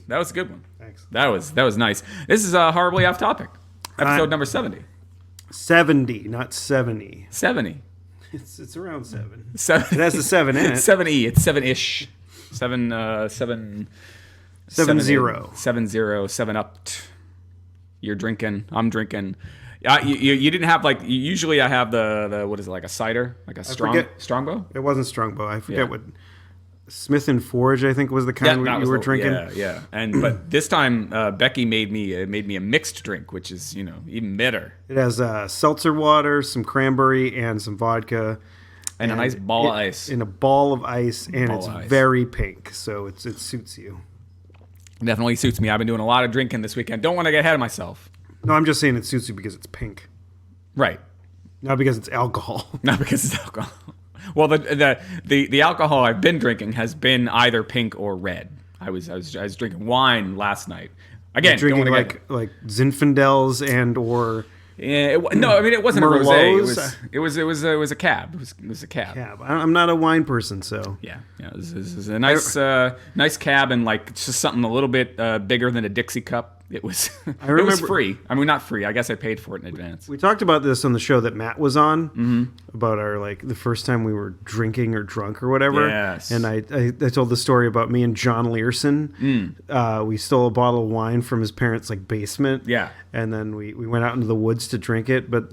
That was a good one. Thanks. That was nice. This is horribly off topic. Episode number 70. 70, not 70. 70. It's around 7. 7. It has a 7 in it. 7E. It's 7-ish. 7 7-0. 7-0. 7-up. You're drinking. I'm drinking. You didn't have like usually I have the what is it, like a cider, like a strongbow? It wasn't strongbow. I forget what Smith and Forge, I think, was the kind you were drinking. Yeah. But this time Becky made me a mixed drink, which is even better. It has seltzer water, some cranberry, and some vodka, and a nice ball of ice. In a ball of ice, and it's very pink, so it suits you. Definitely suits me. I've been doing a lot of drinking this weekend. Don't want to get ahead of myself. No, I'm just saying it suits you because it's pink. Right. Not because it's alcohol. Not because it's alcohol. Well, the alcohol I've been drinking has been either pink or red. I was drinking wine last night. Again, drinking like Zinfandels and or it wasn't Merlots. A rosé. It was a cab. It was a cab. I'm not a wine person, so yeah. This is a nice cab, and like just something a little bit bigger than a Dixie cup. It was. It was free. I mean, not free. I guess I paid for it in advance. We talked about this on the show that Matt was on about our the first time we were drinking or drunk or whatever. Yes. And I told the story about me and John Learson. We stole a bottle of wine from his parents' basement. Yeah. And then we went out into the woods to drink it, but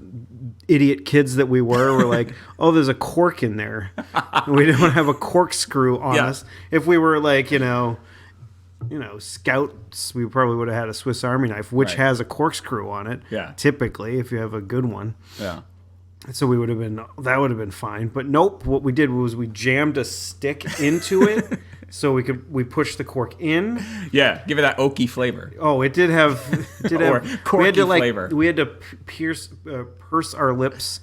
idiot kids that we were like, oh, there's a cork in there. And we didn't have a corkscrew on us. If we were scouts, we probably would have had a Swiss Army knife, which has a corkscrew on it. Yeah. Typically, if you have a good one. Yeah. So that would have been fine. But nope, what we did was we jammed a stick into it so we pushed the cork in. Yeah, give it that oaky flavor. Oh, it did have corky flavor. We had to purse our lips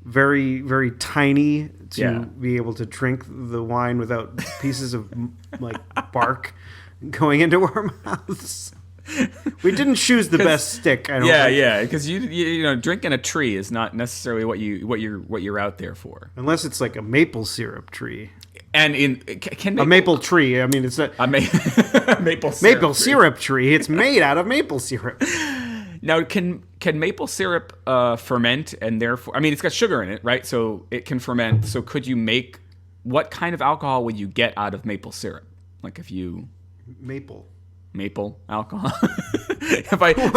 very, very tiny to be able to drink the wine without pieces of bark going into our mouths. We didn't choose the best stick. I don't think. Yeah, because you drinking a tree is not necessarily what you're out there for, unless it's like a maple syrup tree. And a maple tree. I mean, it's not a maple syrup tree. It's made out of maple syrup. Now, can maple syrup ferment, and therefore, I mean, it's got sugar in it, right? So it can ferment. So could you make? What kind of alcohol would you get out of maple syrup? Like if you maple alcohol. If I go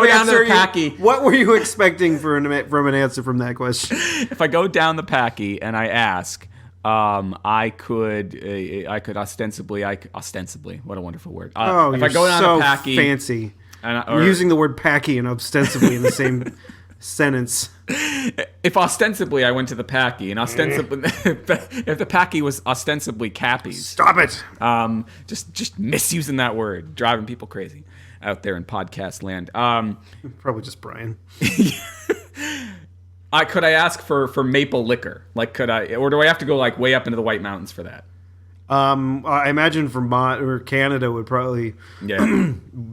down to the Packy, what were you expecting from an answer from that question? If I go down the Packy and I ask, I could ostensibly. What a wonderful word. If I go down the Packy, fancy. You're using the word Packy and ostensibly in the same sentence. If ostensibly I went to the Packy, and ostensibly if the Packy was ostensibly Cappies. Stop it. Just misusing that word, driving people crazy out there in podcast land. Probably just Brian. Could I ask for maple liquor? Like, could I, or do I have to go way up into the White Mountains for that? I imagine Vermont or Canada would probably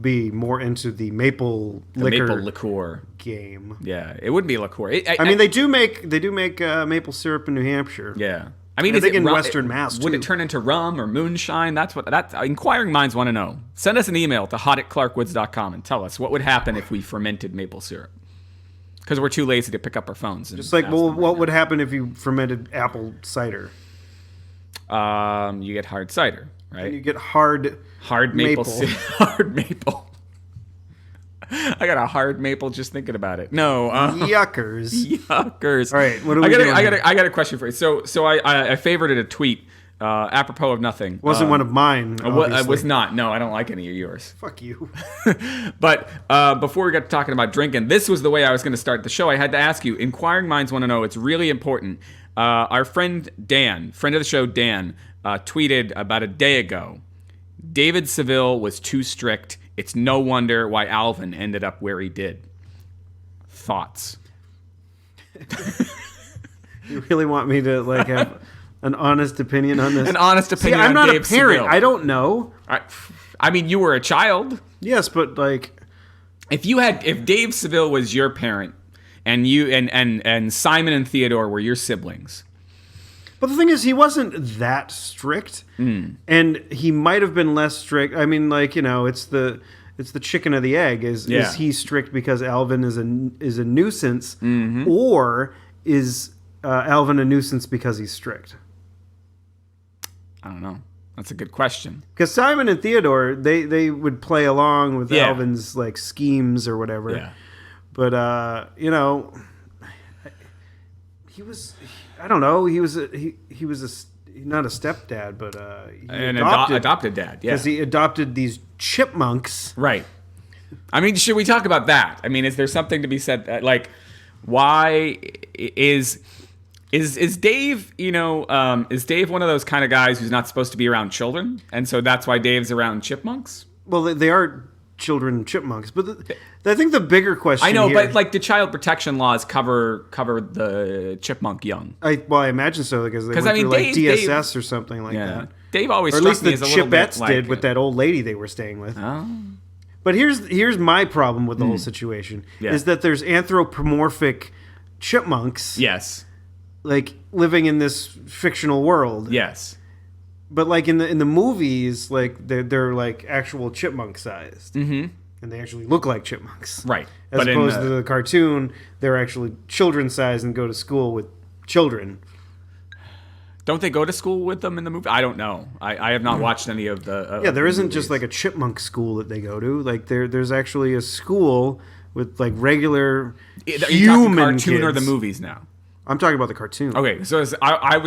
be more into the maple liqueur game. Yeah, it wouldn't be a liqueur. I mean, they do make maple syrup in New Hampshire. Yeah, I mean, I think in Western Mass. Would it turn into rum or moonshine? That's inquiring minds want to know. Send us an email to hot@clarkwoods.com and tell us what would happen if we fermented maple syrup. Because we're too lazy to pick up our phones. Just what would happen if you fermented apple cider? You get hard cider, right? And you get hard maple. Hard maple. I got a hard maple just thinking about it. No, yuckers. All right, what are we doing? I got a question for you. So I favorited a tweet apropos of nothing. Wasn't one of mine. It was not. No, I don't like any of yours. Fuck you. But before we got to talking about drinking, this was the way I was going to start the show. I had to ask you. Inquiring minds want to know. It's really important. Our friend Dan, friend of the show Dan, tweeted about a day ago, David Seville was too strict. It's no wonder why Alvin ended up where he did. Thoughts? You really want me to have an honest opinion on this? An honest opinion on Dave Seville? I'm not a parent. Seville. I don't know. I mean, you were a child. Yes, but if Dave Seville was your parent, and you and Simon and Theodore were your siblings, But the thing is, he wasn't that strict, and he might have been less strict. I mean, like, you know, it's the chicken or the egg. Is he strict because Alvin is a nuisance, or is Alvin a nuisance because he's strict? I don't know. That's a good question. Because Simon and Theodore, they would play along with Alvin's like schemes or whatever. Yeah. But you know, he was. I don't know. He was not a stepdad, but an adopted dad. Yeah. Because he adopted these chipmunks. Right. I mean, should we talk about that? I mean, is there something to be said? Like, why is Dave? You know, is Dave one of those kind of guys who's not supposed to be around children, and so that's why Dave's around chipmunks? Well, they are children chipmunks, but I think the bigger question. I know, here, but like the child protection laws cover the chipmunk young. I imagine so because they went through like DSS or something like that. Dave always, or at least the Chipettes like, did with that old lady they were staying with. Oh. But here's my problem with the whole situation is that there's anthropomorphic chipmunks. Yes. Like living in this fictional world. Yes. But like in the movies, like they're like actual chipmunk sized, and they actually look like chipmunks, right? As opposed to the cartoon, they're actually children sized and go to school with children. Don't they go to school with them in the movie? I don't know. I have not watched any of the. There isn't just like a chipmunk school that they go to. Like there's actually a school with like regular human cartoon kids. Or the movies now. I'm talking about the cartoon. Okay, so I was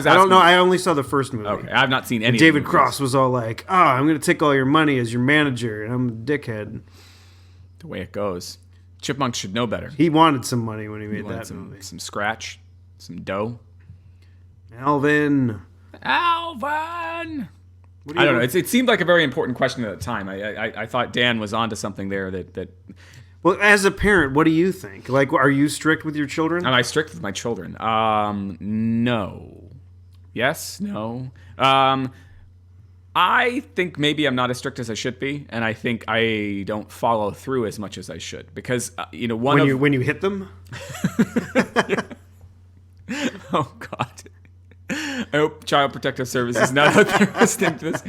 asking... I don't know. I only saw the first movie. Okay, I've not seen any. And David Cross was all like, I'm going to take all your money as your manager, and I'm a dickhead. The way it goes. Chipmunks should know better. He wanted some money when he made that movie. Some scratch, some dough. Alvin. I don't know. It seemed like a very important question at the time. I thought Dan was onto something there that... Well, as a parent, what do you think? Like, are you strict with your children? Am I strict with my children? No. Yes, no. I think maybe I'm not as strict as I should be, and I think I don't follow through as much as I should because when you hit them. Oh God. I hope Child Protective Services is not out there listening to this.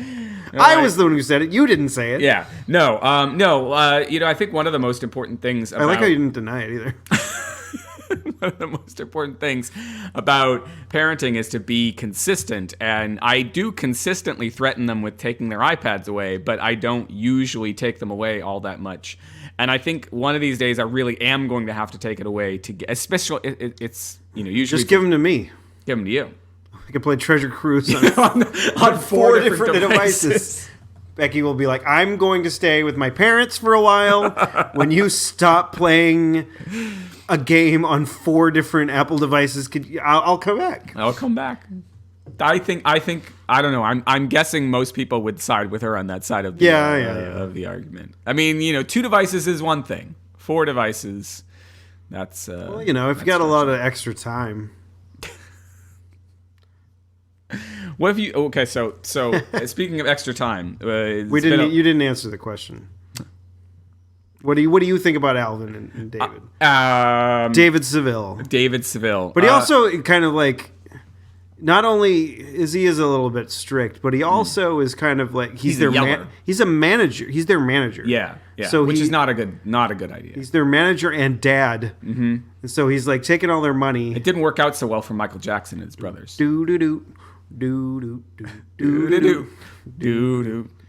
I was the one who said it. You didn't say it. Yeah. No. I think one of the most important things about... I like how you didn't deny it either. One of the most important things about parenting is to be consistent. And I do consistently threaten them with taking their iPads away, but I don't usually take them away all that much. And I think one of these days I really am going to have to take it away to get... Especially, it's, usually... Just give them to me. Give them to you. I can play Treasure Cruise on 4 different devices. Becky will be like, I'm going to stay with my parents for a while. When you stop playing a game on 4 different Apple devices, I'll come back. I'll come back. I think I don't know. I'm guessing most people would side with her on that side of the of the argument. I mean, 2 devices is one thing. 4 devices, that's well, if you got a lot of extra time. What if you? Okay, so speaking of extra time, you didn't answer the question. What do you think about Alvin and David? David Seville. David Seville. But he also kind of like, not only is he a little bit strict, but he also is kind of like he's a manager. He's their manager. Yeah. So which is not a good idea. He's their manager and dad. Mm-hmm. And so he's like taking all their money. It didn't work out so well for Michael Jackson and his brothers. Do do do.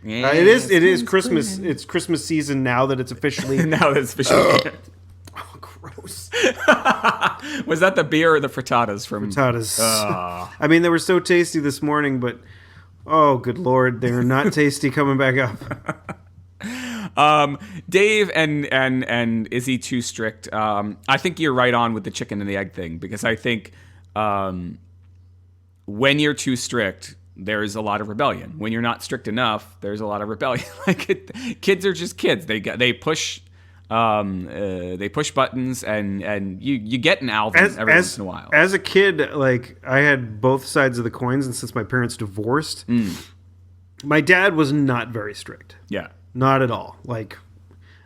It is Christmas. It's Christmas season now that it's officially. Oh, gross. Was that the beer or the frittatas from frittatas? I mean, they were so tasty this morning, but oh, good Lord, they're not tasty coming back up. Dave and is he too strict? I think you're right on with the chicken and the egg thing because I think. When you're too strict, there's a lot of rebellion. When you're not strict enough, there's a lot of rebellion. Kids are just kids. They push buttons, and you get an Alvin every once in a while. As a kid, like I had both sides of the coins, and since my parents divorced, my dad was not very strict. Yeah, not at all. Like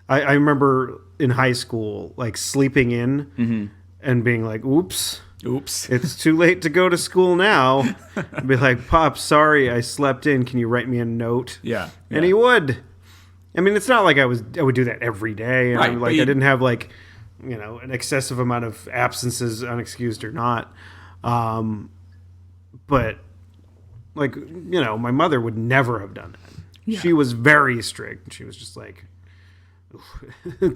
I remember in high school, like sleeping in and being like, "Oops." Oops. It's too late to go to school now. I'd be like, Pop, sorry, I slept in. Can you write me a note? Yeah. And he would. I mean, it's not like I would do that every day. And Right, like I didn't have like, an excessive amount of absences, unexcused or not. But like, my mother would never have done that. Yeah. She was very strict. She was just like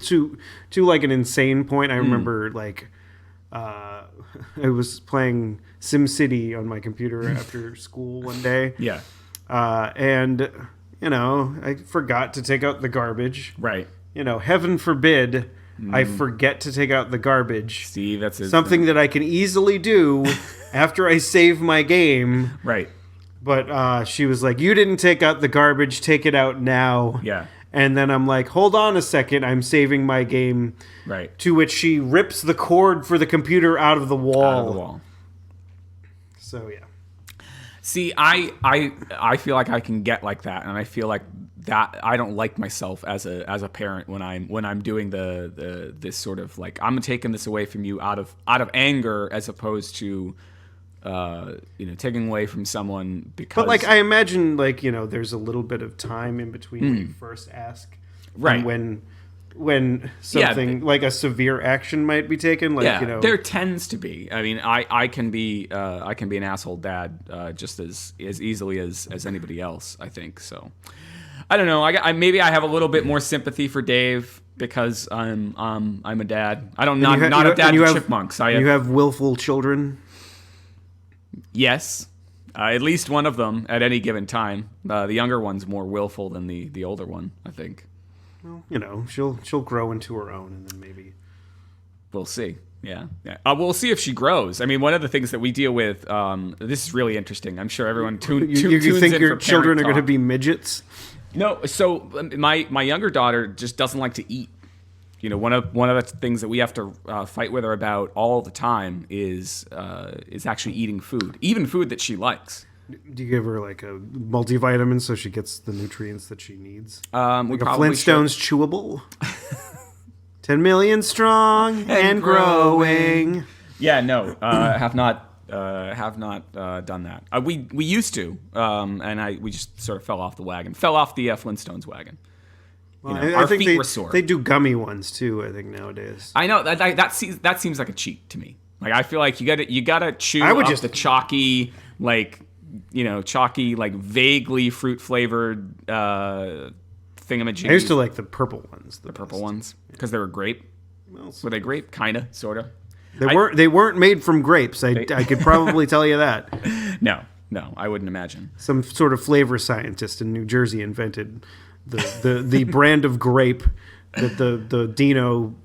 to like an insane point. I remember like I was playing SimCity on my computer after school one day. Yeah. And I forgot to take out the garbage. Right. Heaven forbid I forget to take out the garbage. See, that's something that I can easily do after I save my game. Right. But she was like, you didn't take out the garbage, take it out now. Yeah. And then I'm like, hold on a second, I'm saving my game. Right. To which she rips the cord for the computer out of the wall. Out of the wall. So, yeah. See, I feel like I can get like that, and I feel like that I don't like myself as a parent when I'm doing this sort of like, I'm taking this away from you out of anger as opposed to taking away from someone because. But like I imagine like there's a little bit of time in between when you first ask, right? And when something like a severe action might be taken, like there tends to be. I mean, I can be an asshole dad just as easily as anybody else. I think so. I don't know. I maybe I have a little bit more sympathy for Dave because I'm a dad. I don't not a dad to chipmunks. You have willful children. Yes, at least one of them at any given time. The younger one's more willful than the older one, I think. Well, she'll grow into her own, and then maybe we'll see. Yeah. We'll see if she grows. I mean, one of the things that we deal with. This is really interesting. I'm sure everyone tunes in. You think your children are going to be midgets? No. So my younger daughter just doesn't like to eat. One of the things that we have to fight with her about all the time is actually eating food, even food that she likes. Do you give her like a multivitamin so she gets the nutrients that she needs? Like a Flintstones chewable. 10 million strong and growing. Yeah, no, have not done that. We used to, and we just sort of fell off the Flintstones wagon. Well, our feet were sore. They do gummy ones too, I think nowadays. I know that seems like a cheat to me. Like I feel like you gotta chew up the chalky like vaguely fruit flavored thingamajiggies. I used to like the purple ones. The purple ones because they were grape. Well, were they grape? Kinda, sorta. They weren't made from grapes. I could probably tell you that. No, I wouldn't imagine. Some sort of flavor scientist in New Jersey invented the brand of grape that the Dino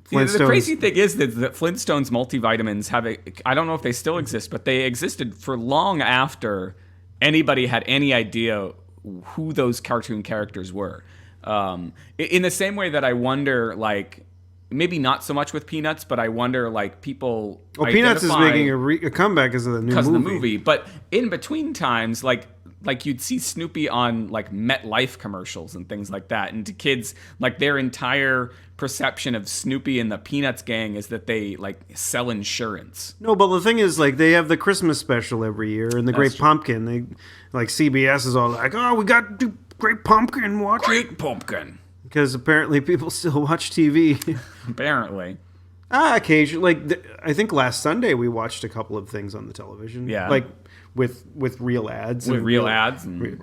Flintstones. The crazy thing is that the Flintstones multivitamins I don't know if they still exist, but they existed for long after anybody had any idea who those cartoon characters were. In the same way that I wonder, like, maybe not so much with Peanuts, but I wonder, like, people. Well, Peanuts is making a comeback because of the new movie. But in between times, like you'd see Snoopy on like MetLife commercials and things like that, and to kids, like their entire perception of Snoopy and the Peanuts gang is that they like sell insurance. No, but the thing is, like, they have the Christmas special every year and the Great Pumpkin. They like CBS is all like, oh, we got to do Great Pumpkin, watch it. Great Pumpkin. Because apparently people still watch TV. Apparently. Occasionally. Like, I think last Sunday we watched a couple of things on the television. Yeah. Like, with real ads. With real ads. And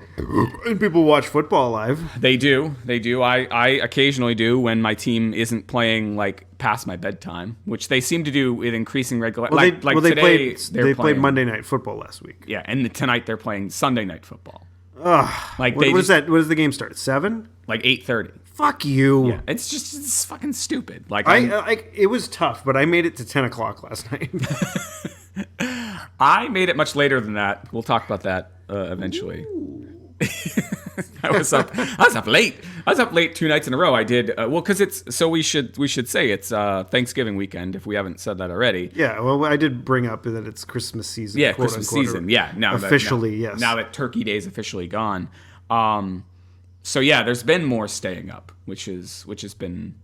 people watch football live. They do. I occasionally do when my team isn't playing, like, past my bedtime, which they seem to do with increasing regularity. They played Monday Night Football last week. Yeah, and tonight they're playing Sunday Night Football. Ugh. Like, what is that? What does the game start? 7? Like 8:30. Fuck you. Yeah, it's fucking stupid. Like it was tough, but I made it to 10 o'clock last night. I made it much later than that. We'll talk about that eventually. I was up late. I was up late 2 nights in a row. I did because we should say it's Thanksgiving weekend if we haven't said that already. Yeah, well, I did bring up that it's Christmas season. Yeah, Christmas season. Yeah, yes. Now that Turkey Day is officially gone. So yeah, there's been more staying up, which has been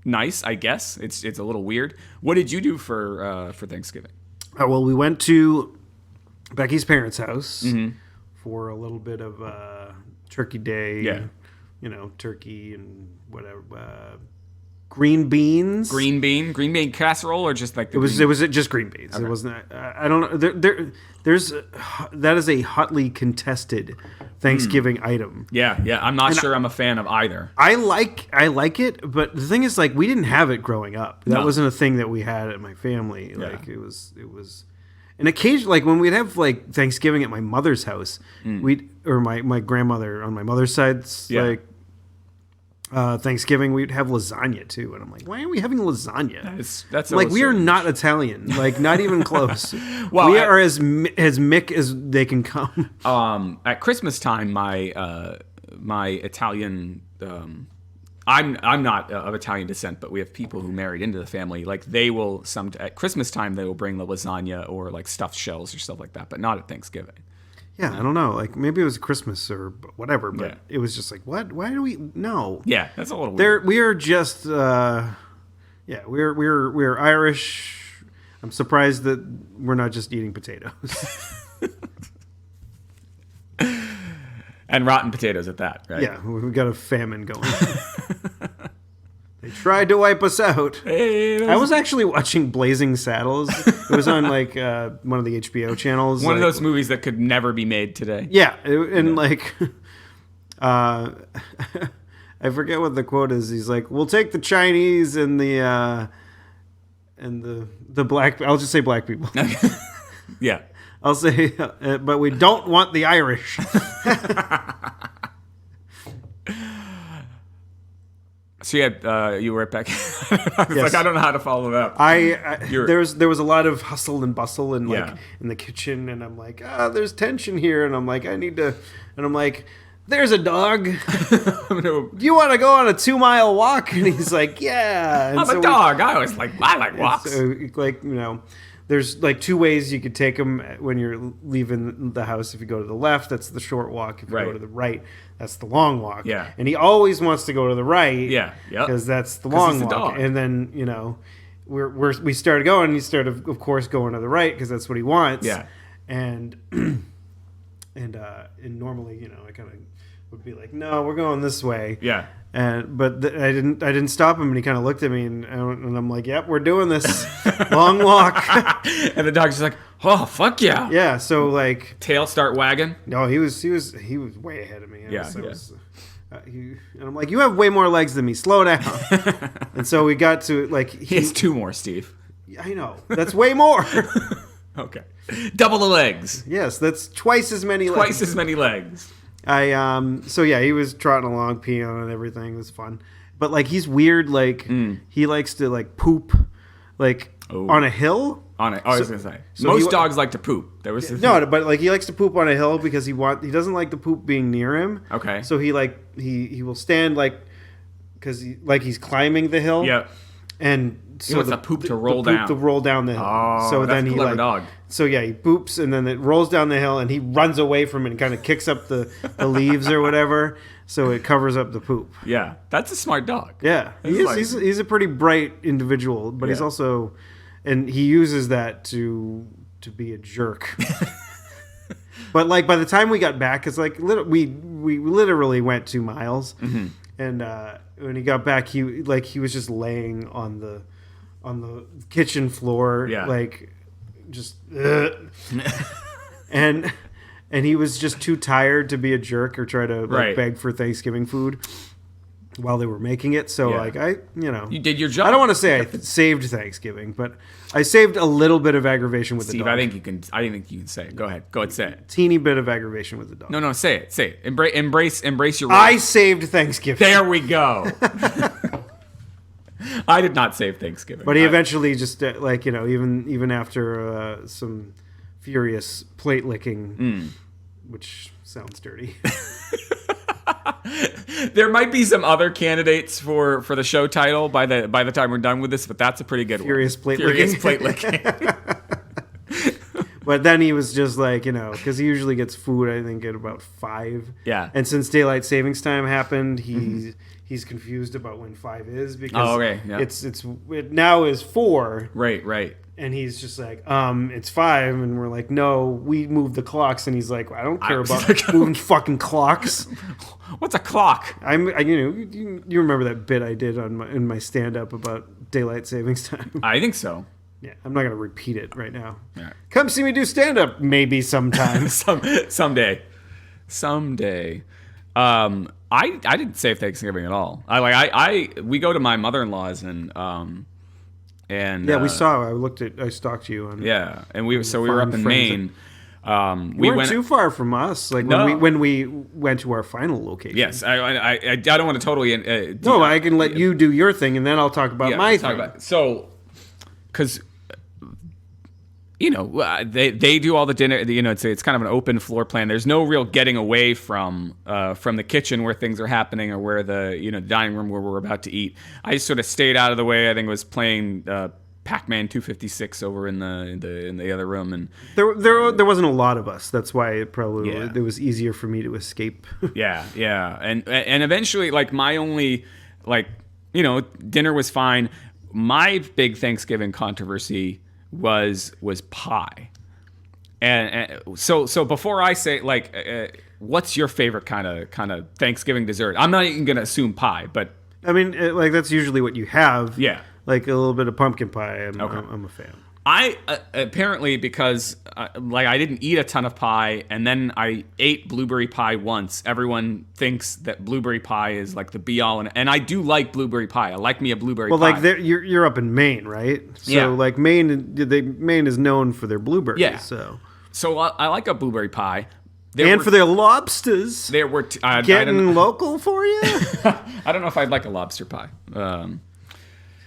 nice, I guess. It's a little weird. What did you do for Thanksgiving? Well, we went to Becky's parents' house for a little bit of Turkey Day. Yeah. Turkey and whatever. Green beans. Green bean casserole, or just like It was just green beans. Okay. It wasn't. I don't know. There's that is a hotly contested Thanksgiving item. Yeah. I'm not sure I'm a fan of either. I like it, but the thing is, like, we didn't have it growing up. That No. wasn't a thing that we had at my family. Yeah. Like it was. And occasionally, like when we'd have like Thanksgiving at my mother's house, or my grandmother on my mother's side, like Thanksgiving, we'd have lasagna too. And I'm like, why are we having lasagna? That's like, we are strange. not Italian, like not even close. Well, we are as Mick as they can come. At Christmas time, my Italian, I'm not of Italian descent, but we have people who married into the family. Like they will at Christmas time they will bring the lasagna or like stuffed shells or stuff like that, but not at Thanksgiving. Yeah, I don't know. Like maybe it was Christmas or whatever, but Yeah. it was just like, what? Why do we? No. Yeah, that's a little weird. We are just, we're Irish. I'm surprised that we're not just eating potatoes. And rotten potatoes at that, right? Yeah, we've got a famine going. They tried to wipe us out. Hey, I was actually watching Blazing Saddles. It was on like one of the HBO channels. one of like, those movies that could never be made today. Yeah, like, I forget what the quote is. He's like, "We'll take the Chinese and the black. I'll just say black people. Yeah. I'll say, but we don't want the Irish." So you were at Becky. Like, I don't know how to follow that up. There was a lot of hustle and bustle and like Yeah. in the kitchen, and I'm like, there's tension here, and I'm like, and I'm like, there's a dog. Do you want to go on a 2-mile walk? And he's like, yeah. And I'm a dog. I like walks. So, like, there's like 2 ways you could take them when you're leaving the house. If you go to the left, that's the short walk. If you go to the right, that's the long walk. Yeah. And he always wants to go to the right. Yeah. Yep. Because that's the long he's a walk. dog. And then, we started going, and he started, of course, going to the right because that's what he wants. Yeah. And normally, I kind of would be like, no, we're going this way. Yeah. But I didn't stop him, and he kind of looked at me, and I'm like, yep, we're doing this long walk. And the dog's just like, oh, fuck yeah. Yeah. So like, Tail start wagging. no, he was way ahead of me. Yeah, And I'm like, you have way more legs than me. Slow down. And so we got to like, He has 2 more, Steve. I know that's way more. Okay. Double the legs. Yes, that's twice as many legs. Twice as many legs. So yeah, he was trotting along, peeing and everything. It was fun. But like, he's weird. Like he likes to like poop, like on a hill. On it. I was gonna say. so Most he- dogs like to poop. There was No, but like he likes to poop on a hill because he doesn't like the poop being near him. Okay. So he will stand like because he's climbing the hill. Yeah. And so wants the poop to roll the poop down. to roll down the hill. Oh, so that's then a he clever like dog. So yeah, he poops and then it rolls down the hill and he runs away from it and kind of kicks up the leaves or whatever, so it covers up the poop. Yeah. That's a smart dog. Yeah, he's a pretty bright individual, but he's also, and he uses that to be a jerk. But like by the time we got back, it's like we literally went 2 miles, and when he got back, he was just laying on the kitchen floor, like just, and he was just too tired to be a jerk or try to beg for Thanksgiving food while they were making it. So like You did your job. I don't want to say I saved Thanksgiving, but I saved a little bit of aggravation with Steve, the dog. I think you can say it. Go ahead, say it. Teeny bit of aggravation with the dog. No, say it. Embrace your role. I saved Thanksgiving. There we go. I did not save Thanksgiving. But he eventually just even after some furious plate licking, which sounds dirty. There might be some other candidates for the show title by the time we're done with this, but that's a pretty good Furious one. plate Plate licking. But then he was just like, because he usually gets food, I think, at about 5. Yeah. And since daylight savings time happened, he he's confused about when 5 is because it now is 4. Right. And he's just like, it's 5, and we're like, no, we moved the clocks, and he's like, I don't care about moving fucking clocks. What's a clock? You remember that bit I did in my stand-up about daylight savings time? I think so. Yeah, I'm not gonna repeat it right now. Right. Come see me do stand-up, maybe sometime. Someday. I didn't save Thanksgiving at all. We go to my mother-in-law's and we saw. I stalked you on. Yeah, and we were up in Maine. We weren't too far from us. Like when we went to our final location. Yes, I don't want to totally. I can let you do your thing, and then I'll talk about my thing. Because they do all the dinner. It's kind of an open floor plan. There's no real getting away from the kitchen where things are happening, or where the dining room where we're about to eat. I just sort of stayed out of the way. I think I was playing Pac-Man 256 over in the other room, and there wasn't a lot of us. That's why it was easier for me to escape. yeah, and eventually, my only dinner was fine. My big Thanksgiving controversy was pie, and so before I say what's your favorite kind of Thanksgiving dessert? I'm not even gonna assume pie, but I mean that's usually what you have. Yeah, like a little bit of pumpkin pie. I'm a fan. I apparently because I didn't eat a ton of pie, and then I ate blueberry pie once. Everyone thinks that blueberry pie is like the be all, and I do like blueberry pie. I like me a blueberry pie. Well, you're up in Maine, right? So Maine is known for their blueberries. Yeah. So I like a blueberry pie. For their lobsters. There were getting local for you. I don't know if I'd like a lobster pie.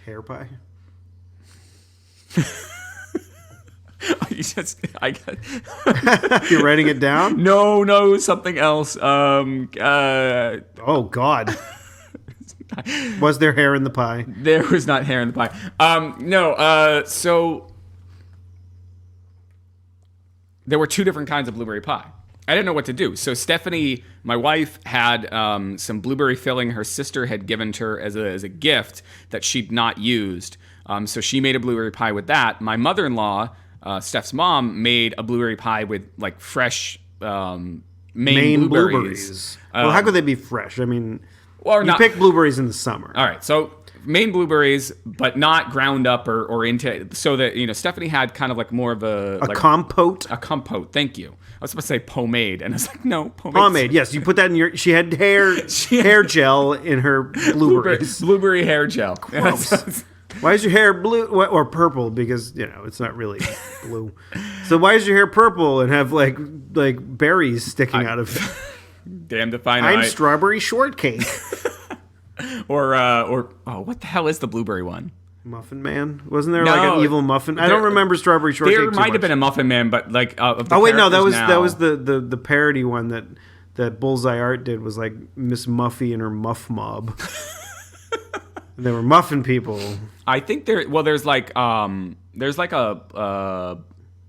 Hair pie. You're writing it down? No, something else. Oh God. Was there hair in the pie? There was not hair in the pie. So there were 2 different kinds of blueberry pie. I didn't know what to do. So Stephanie, my wife, had some blueberry filling her sister had given to her as a gift that she'd not used. So she made a blueberry pie with that. My mother-in-law, Steph's mom, made a blueberry pie with fresh Maine blueberries. Well, how could they be fresh? I mean, you pick blueberries in the summer. All right, so Maine blueberries, but not ground up or into. So that Stephanie had kind of like more of a compote. A compote. Thank you. I was supposed to say pomade, and I was like, no, pomade. Yes, you put that in your. She had hair gel in her blueberries. Blueberry hair gel. Gross. Why is your hair blue or purple? Because it's not really blue. So why is your hair purple and have like berries sticking out of it? Damn if I know. I'm strawberry shortcake. or what the hell is the blueberry one? Muffin Man? Wasn't there an evil muffin? I don't remember strawberry shortcake. There might have been a Muffin Man, but that was the parody one that Bullseye Art did, was like Miss Muffy and her Muff Mob. They were muffin people. I think there's a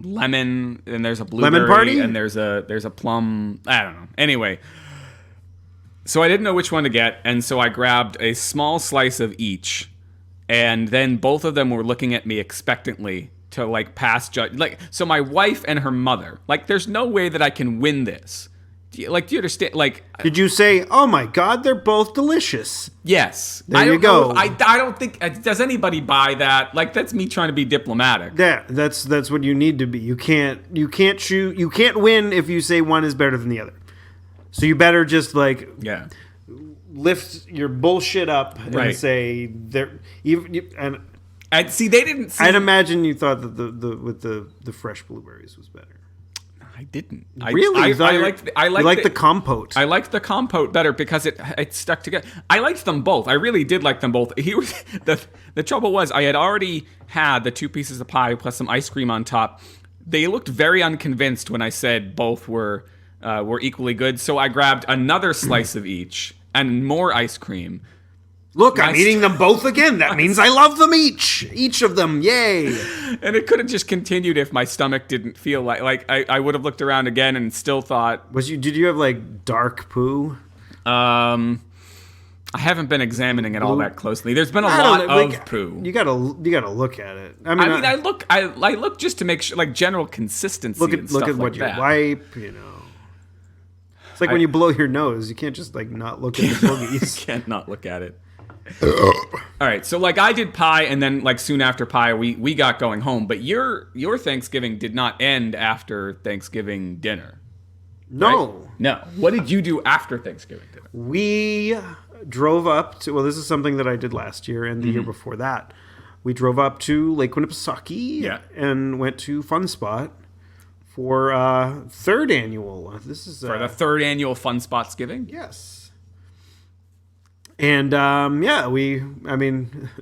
lemon, and there's a blueberry, lemon party, and there's a plum. I don't know. Anyway, so I didn't know which one to get, and so I grabbed a small slice of each, and then both of them were looking at me expectantly to pass judge. So my wife and her mother, there's no way that I can win this. Do you understand? Did you say, "Oh my God, they're both delicious"? Yes. There you go. I don't think does anybody buy that. That's me trying to be diplomatic. Yeah, that's what you need to be. You can't win if you say one is better than the other. So you better just lift your bullshit up and say they're even. And see, they didn't. I'd imagine you thought that the fresh blueberries was better. I didn't. Really? I liked the compote. I liked the compote better because it stuck together. I liked them both. I really did like them both. The trouble was I had already had the 2 pieces of pie plus some ice cream on top. They looked very unconvinced when I said both were equally good. So I grabbed another slice of each and more ice cream. Look, I'm eating them both again. That means I love them each of them. Yay! And it could have just continued if my stomach didn't feel like I would have looked around again and still thought. Did you have dark poo? I I haven't been examining it all that closely. There's been a I lot don't know, of poo. You gotta look at it. I look just to make sure, like, general consistency. Look and stuff at what like you that. wipe. It's like when you blow your nose, you can't just like not look at the boogies. Can't not look at it. All right, so like I did pie, and then like soon after pie, we got going home. But your Thanksgiving did not end after Thanksgiving dinner. No, right? No. What did you do after Thanksgiving dinner? We drove up to. Well, this is something that I did last year and the year before that. We drove up to Lake Winnipesaukee and went to Fun Spot for third annual. This is for the third annual Fun Spotsgiving. Yes. And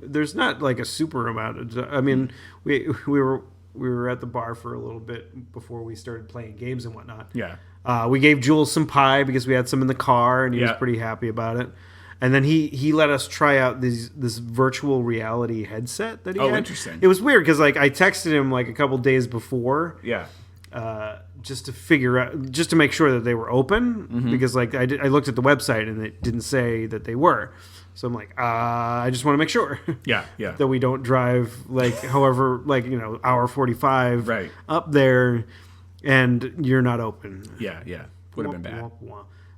there's not like a super amount of. I mean, we were at the bar for a little bit before we started playing games and whatnot. Yeah. We gave Jules some pie because we had some in the car, and he was pretty happy about it. And then he let us try out this virtual reality headset that he had. Oh, interesting. It was weird because like I texted him like a couple days before. Yeah. Just to make sure that they were open, because like I looked at the website and it didn't say that they were. So I'm like, I just want to make sure. Yeah. that we don't drive like however like hour 45 up there and you're not open. Yeah. Would have been bad.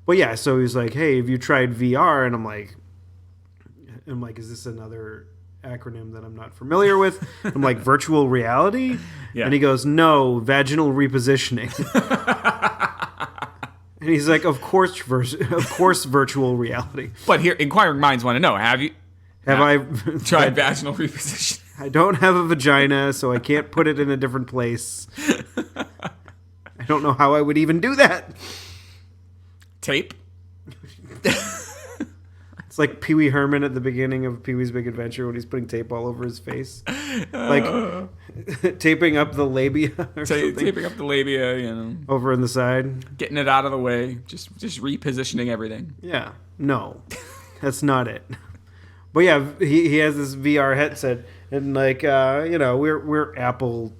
But yeah, so he's like, "Hey, have you tried VR?" And I'm like, "Is this another acronym that I'm not familiar with?" I'm like, "Virtual reality?" Yeah. And he goes, "No, vaginal repositioning." And he's like, "Of course, virtual reality." But here, inquiring minds want to know: Have I tried vaginal repositioning? I don't have a vagina, so I can't put it in a different place. I don't know how I would even do that. Tape. It's like Pee Wee Herman at the beginning of Pee Wee's Big Adventure when he's putting tape all over his face, like taping up the labia. Taping up the labia, over on the side, getting it out of the way, just repositioning everything. Yeah, no, that's not it. But yeah, he has this VR headset, and like we're Apple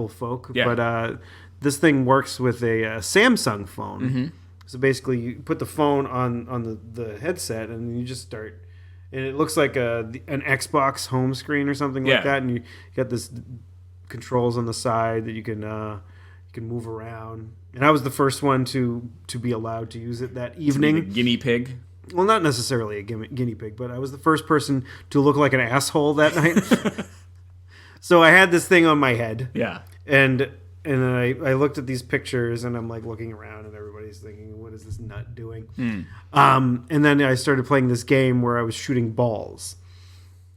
folk, but this thing works with a Samsung phone. Mm-hmm. So basically, you put the phone on the headset, and you just start, and it looks like an Xbox home screen or something like that. And you got this controls on the side that you can move around. And I was the first one to be allowed to use it that evening. To be the guinea pig. Well, not necessarily a guinea pig, but I was the first person to look like an asshole that night. So I had this thing on my head. Yeah. And then I looked at these pictures, and I'm like looking around, and everybody's thinking, "What is this nut doing?" And then I started playing this game where I was shooting balls,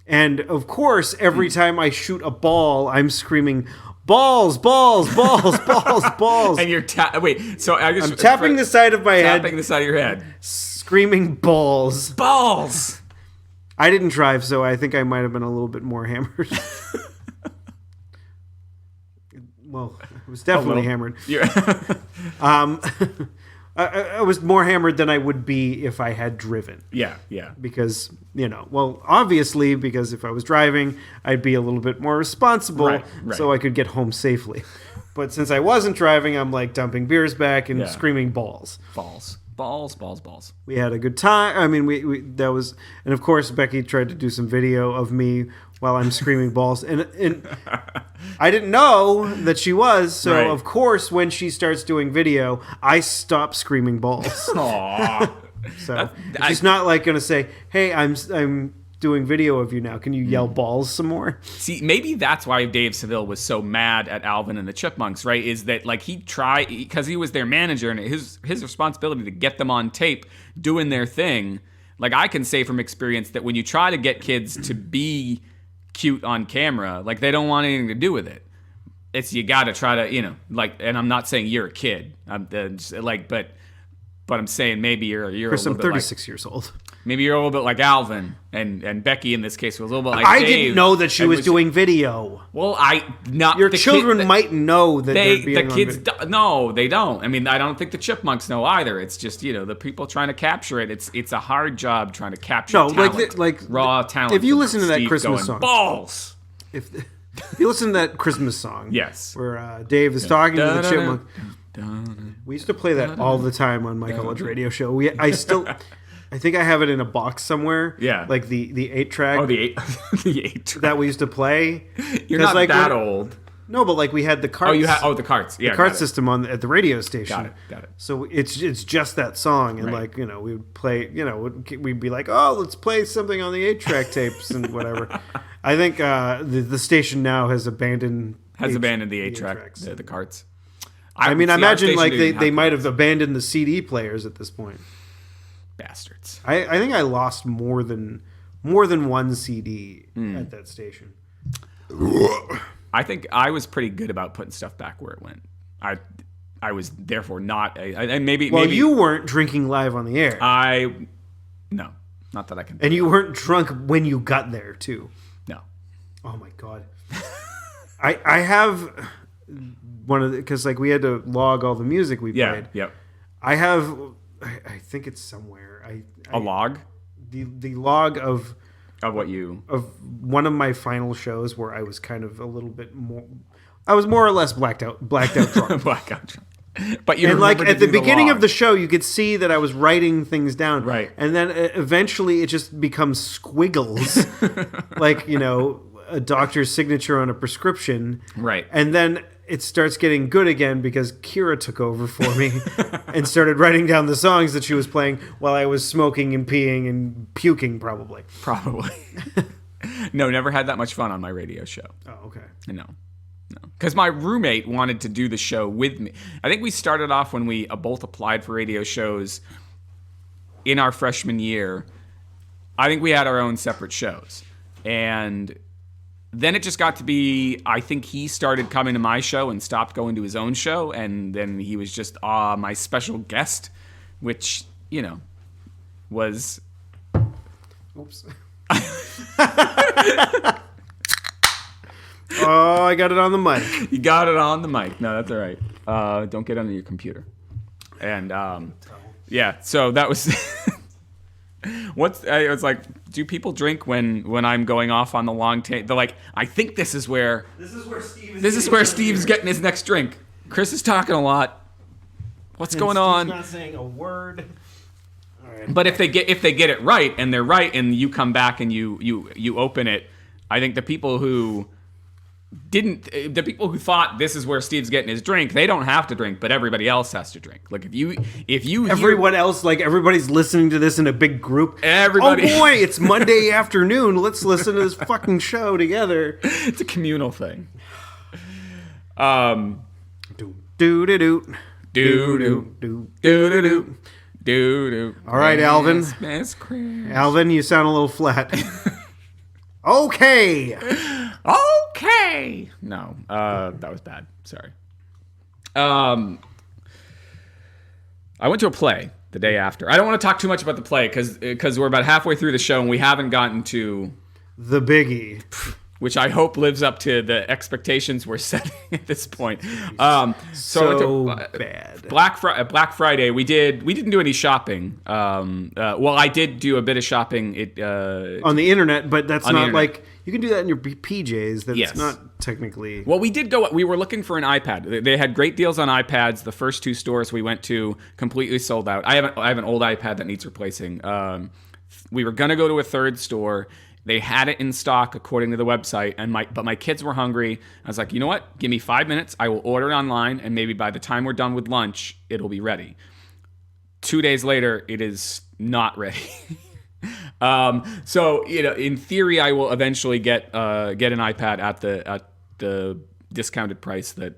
and of course, every time I shoot a ball, I'm screaming, "Balls, balls, balls, balls, balls!" And you're So I'm tapping the side of my head, tapping the side of your head, screaming, "Balls, balls!" I didn't drive, so I think I might have been a little bit more hammered. Well, I was definitely hammered. I was more hammered than I would be if I had driven. Yeah. Because, obviously, because if I was driving, I'd be a little bit more responsible, right. So I could get home safely. But since I wasn't driving, I'm like dumping beers back and screaming balls. Balls. We had a good time. I mean, and of course, Becky tried to do some video of me while I'm screaming balls, and I didn't know that she was. So of course, when she starts doing video, I stop screaming balls. Aww. So she's not like going to say, "Hey, I'm doing video of you now. Can you yell balls some more?" See, maybe that's why Dave Seville was so mad at Alvin and the Chipmunks, right? Is that like he tried, because he was their manager, and his responsibility to get them on tape doing their thing. Like I can say from experience that when you try to get kids to be cute on camera, like they don't want anything to do with it. It's you got to try to, and I'm not saying you're a kid. But I'm saying maybe you're Chris, a little I'm 36 years old. Maybe you're a little bit like Alvin, and Becky in this case was a little bit like I Dave. didn't know that she was doing video. Well, your children might know that they're being the kids. No, they don't. I mean, I don't think the Chipmunks know either. It's just the people trying to capture it. It's a hard job trying to capture talent, like raw talent. If you listen to that Christmas song, balls. If you listen to that Christmas song, yes, where Dave is talking to the Chipmunk. We used to play that all the time on my college radio show. I think I have it in a box somewhere. Yeah. Like the 8-track. Oh, the 8-track. That we used to play. You're not like that old. No, but like we had the carts. The carts. Yeah, the cart system at the radio station. Got it. So it's just that song, and like we would play. We'd be like, oh, let's play something on the 8-track tapes and whatever. I think the station now has abandoned the 8-track, the carts. I imagine like they might have abandoned the CD players at this point. Bastards. I think I lost more than one CD at that station. I think I was pretty good about putting stuff back where it went. I was therefore not maybe. Well, you weren't drinking live on the air. No, not that I can. And you weren't drunk when you got there too. No. Oh my god. I have one of because like we had to log all the music we played. Yep. I have. I think it's somewhere. A log. The log of what you of one of my final shows where I was kind of a little bit more. I was more or less blacked out drunk. Blackout drunk. But you and like at the beginning of the show, you could see that I was writing things down. Right. And then eventually, it just becomes squiggles, like a doctor's signature on a prescription. Right. And then it starts getting good again because Kira took over for me and started writing down the songs that she was playing while I was smoking and peeing and puking, probably. No, never had that much fun on my radio show. Oh, okay. No. Because my roommate wanted to do the show with me. I think we started off when we both applied for radio shows in our freshman year. I think we had our own separate shows. And then it just got to be, I think he started coming to my show and stopped going to his own show. And then he was just my special guest, which, was... Oops. Oh, I got it on the mic. You got it on the mic. No, that's all right. Don't get under your computer. And, so that was... I was like, do people drink when I'm going off on the long tape? They're like, I think this is where Steve's getting his next drink. Chris is talking a lot. What's going on? He's not saying a word. All right. But if they get it right and they're right and you come back and you open it, I think the people who thought this is where Steve's getting his drink, they don't have to drink, but everybody else has to drink. Like if you everyone else, like everybody's listening to this in a big group. Everybody. Oh boy, it's Monday afternoon. Let's listen to this fucking show together. It's a communal thing. Do do do do do do do do. All right, Alvin. Alvin, you sound a little flat. Okay. No, that was bad. Sorry. I went to a play the day after. I don't want to talk too much about the play because we're about halfway through the show and we haven't gotten to the biggie, which I hope lives up to the expectations we're setting at this point. So bad. Black Friday, we didn't do any shopping. Well, I did do a bit of shopping on the internet, but that's not like you can do that in your PJs. That's not technically. Well, we were looking for an iPad. They had great deals on iPads. The first two stores we went to completely sold out. I have an old iPad that needs replacing. We were gonna go to a third store. They had it in stock according to the website, but my kids were hungry. I was like, you know what? Give me 5 minutes. I will order it online, and maybe by the time we're done with lunch, it'll be ready. 2 days later, it is not ready. So in theory, I will eventually get an iPad at the discounted price that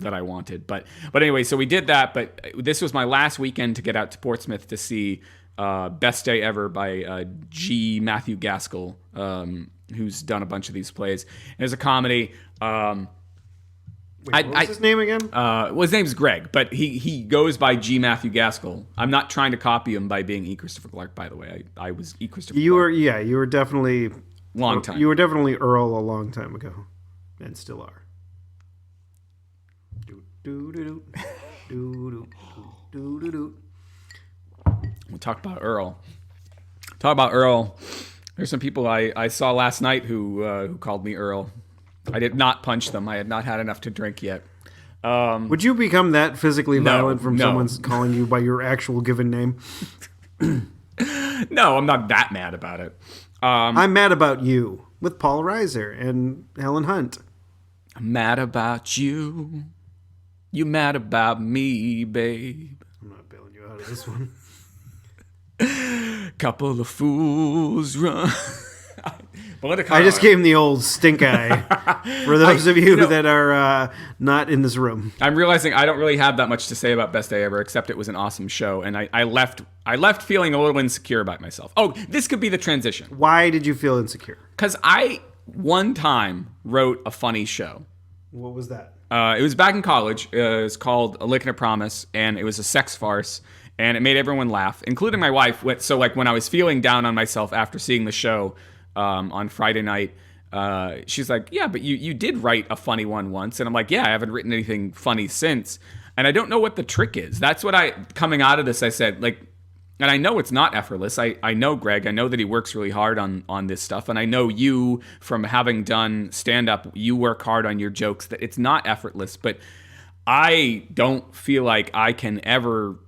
I wanted. But anyway, so we did that. But this was my last weekend to get out to Portsmouth to see Best Day Ever by G. Matthew Gaskell, who's done a bunch of these plays. And it's a comedy. What was his name again? His name's Greg, but he goes by G. Matthew Gaskell. I'm not trying to copy him by being E. Christopher Clark, by the way. I was E. Christopher Clark. You were definitely... Long time. You were definitely Earl a long time ago. And still are. We'll talk about Earl. There's some people I saw last night who called me Earl. I did not punch them. I had not had enough to drink yet. Would you become that physically violent from someone's calling you by your actual given name? No, I'm not that mad about it. I'm mad about you with Paul Reiser and Helen Hunt. I'm mad about you. You mad about me, babe. I'm not bailing you out of this one. Couple of fools run. I just gave him the old stink eye for those of you that are not in this room. I'm realizing I don't really have that much to say about Best Day Ever, except it was an awesome show, and I left feeling a little insecure about myself. Oh, this could be the transition. Why did you feel insecure? Because I, one time, wrote a funny show. What was that? It was back in college. It was called A Lick and a Promise, and it was a sex farce, and it made everyone laugh, including my wife. So, like, when I was feeling down on myself after seeing the show on Friday night, she's like, yeah, but you did write a funny one once. And I'm like, yeah, I haven't written anything funny since. And I don't know what the trick is. That's what coming out of this, I said, like, and I know it's not effortless. I know Greg. I know that he works really hard on this stuff. And I know you, from having done stand-up, you work hard on your jokes, that it's not effortless. But I don't feel like I can ever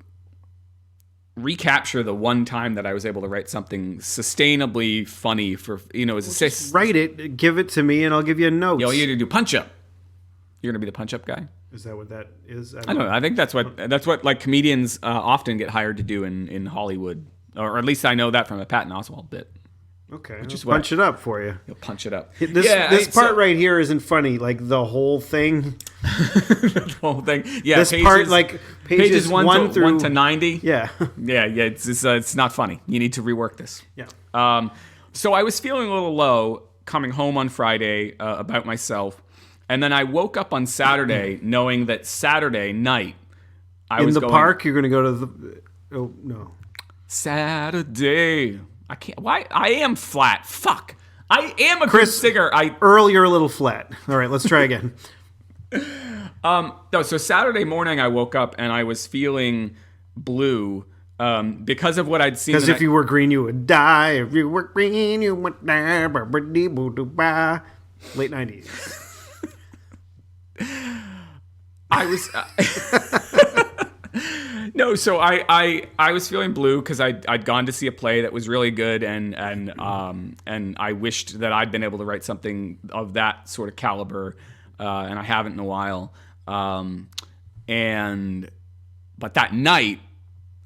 recapture the one time that I was able to write something sustainnably funny for, as a write it, give it to me, and I'll give you a note. You're going to do punch up. You're going to be the punch up guy. Is that what that is? I don't know. I think that's what like comedians often get hired to do in Hollywood, or at least I know that from a Patton Oswalt bit. Okay, punch it up for you. You'll punch it up. This part right here isn't funny. Like the whole thing. The whole thing. Yeah. This part, like pages 1 to 90. Yeah. Yeah. It's not funny. You need to rework this. Yeah. So I was feeling a little low coming home on Friday about myself, and then I woke up on Saturday knowing that Saturday night in the park. You're going to go to the. Oh no. Saturday. I can't. Why? I am flat. Fuck. I am a good singer. Earlier a little flat. All right, let's try again. No, so Saturday morning I woke up and I was feeling blue because of what I'd seen. Because if you were green, you would die. If you were green, you would die. Late 90s. I was. No, so I was feeling blue because I'd gone to see a play that was really good, and I wished that I'd been able to write something of that sort of caliber, and I haven't in a while. But that night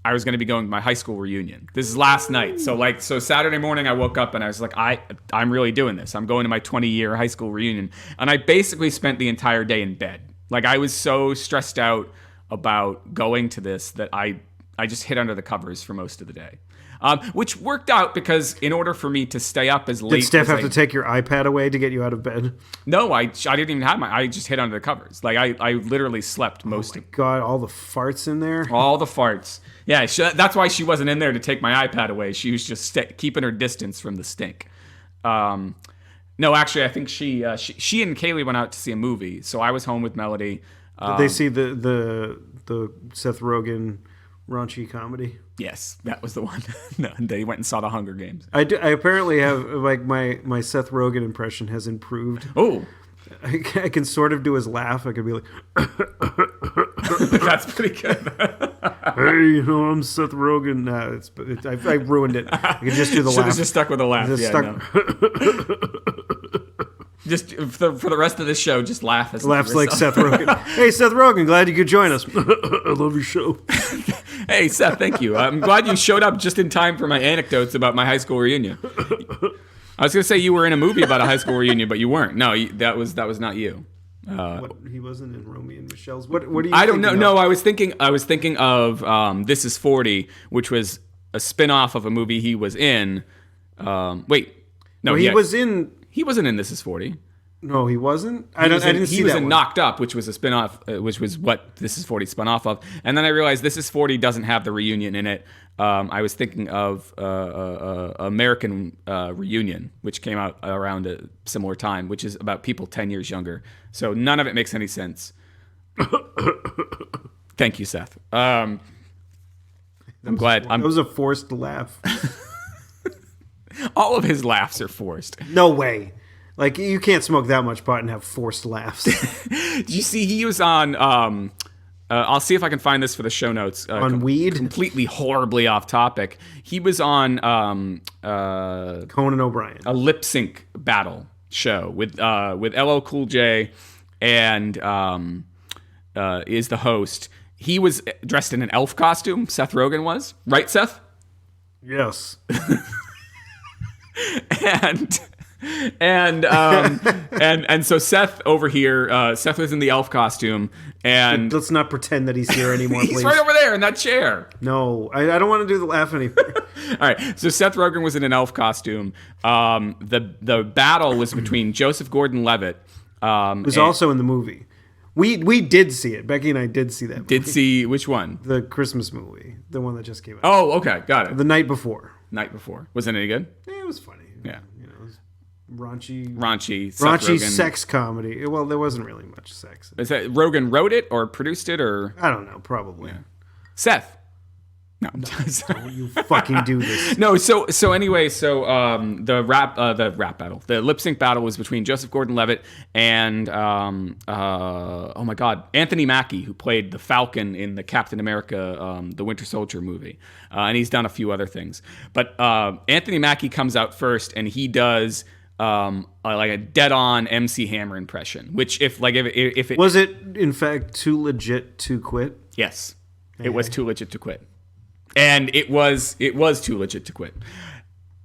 I was going to be going to my high school reunion. This is last night, so Saturday morning I woke up and I was like, I'm really doing this. I'm going to my 20-year high school reunion, and I basically spent the entire day in bed. Like I was so stressed out about going to this that I just hid under the covers for most of the day, which worked out because in order for me to stay up as late, did Steph have to take your iPad away to get you out of bed? No, I didn't even have I just hid under the covers. Like I literally slept most. Oh my God, all the farts in there. All the farts. Yeah, that's why she wasn't in there to take my iPad away. She was just keeping her distance from the stink. No, actually, I think she and Kaylee went out to see a movie, so I was home with Melody. Did they see the Seth Rogen raunchy comedy? Yes, that was the one. No, they went and saw the Hunger Games. I apparently have like my Seth Rogen impression has improved. Oh, I can sort of do his laugh. I could be like, that's pretty good. Hey, I'm Seth Rogen. I ruined it. I could just do the laugh. Should have just stuck with the laugh. Just for the rest of this show, just laugh. Laughs like Seth Rogen. Hey, Seth Rogen, glad you could join us. I love your show. Hey, Seth, thank you. I'm glad you showed up just in time for my anecdotes about my high school reunion. I was going to say you were in a movie about a high school reunion, but you weren't. No, that was not you. He wasn't in Romeo and Michelle's. What are you? I don't know. No, I was thinking of This Is 40, which was a spin-off of a movie he was in. Wait, no, he was in. He wasn't in This Is 40. No, he wasn't. I didn't see that. He was in Knocked Up, which was a spin-off, which was what This Is 40 spun off of. And then I realized This Is 40 doesn't have the reunion in it. I was thinking of American Reunion, which came out around a similar time, which is about people 10 years younger. So none of it makes any sense. Thank you, Seth. I'm glad. That was a forced laugh. All of his laughs are forced. No way. Like, you can't smoke that much pot and have forced laughs. Did you see he was on I'll see if I can find this for the show notes. On weed? Completely horribly off topic. He was on Conan O'Brien. a lip sync battle show with LL Cool J, and is the host. He was dressed in an elf costume. Seth Rogen was, right, Seth? Yes. and so Seth over here, Seth was in the elf costume, and Let's not pretend that he's here anymore, he's please. right over there in that chair. No, I don't want to do the laugh anymore. All right, so Seth Rogen was in an elf costume. The battle was between Joseph Gordon-Levitt, Who's also in the movie. We did see it. Becky and I did see that movie. did see which one? The Christmas movie. The one that just came out. Oh, okay, got it. The night before. Night before. Was it any good? It was funny. Yeah. You know, it was raunchy Seth raunchy Rogen. sex comedy. Well, there wasn't really much sex. Is that Rogen wrote it or produced it or I don't know, probably. Seth? No. Don't you fucking do this. No, so anyway, the rap battle, the lip sync battle was between Joseph Gordon-Levitt and oh my God, Anthony Mackie, who played the Falcon in the Captain America the Winter Soldier movie, and he's done a few other things. But Anthony Mackie comes out first, and he does like a dead-on MC Hammer impression. Which if it Was it in fact too legit to quit? yes, it was too legit to quit. And it was too legit to quit.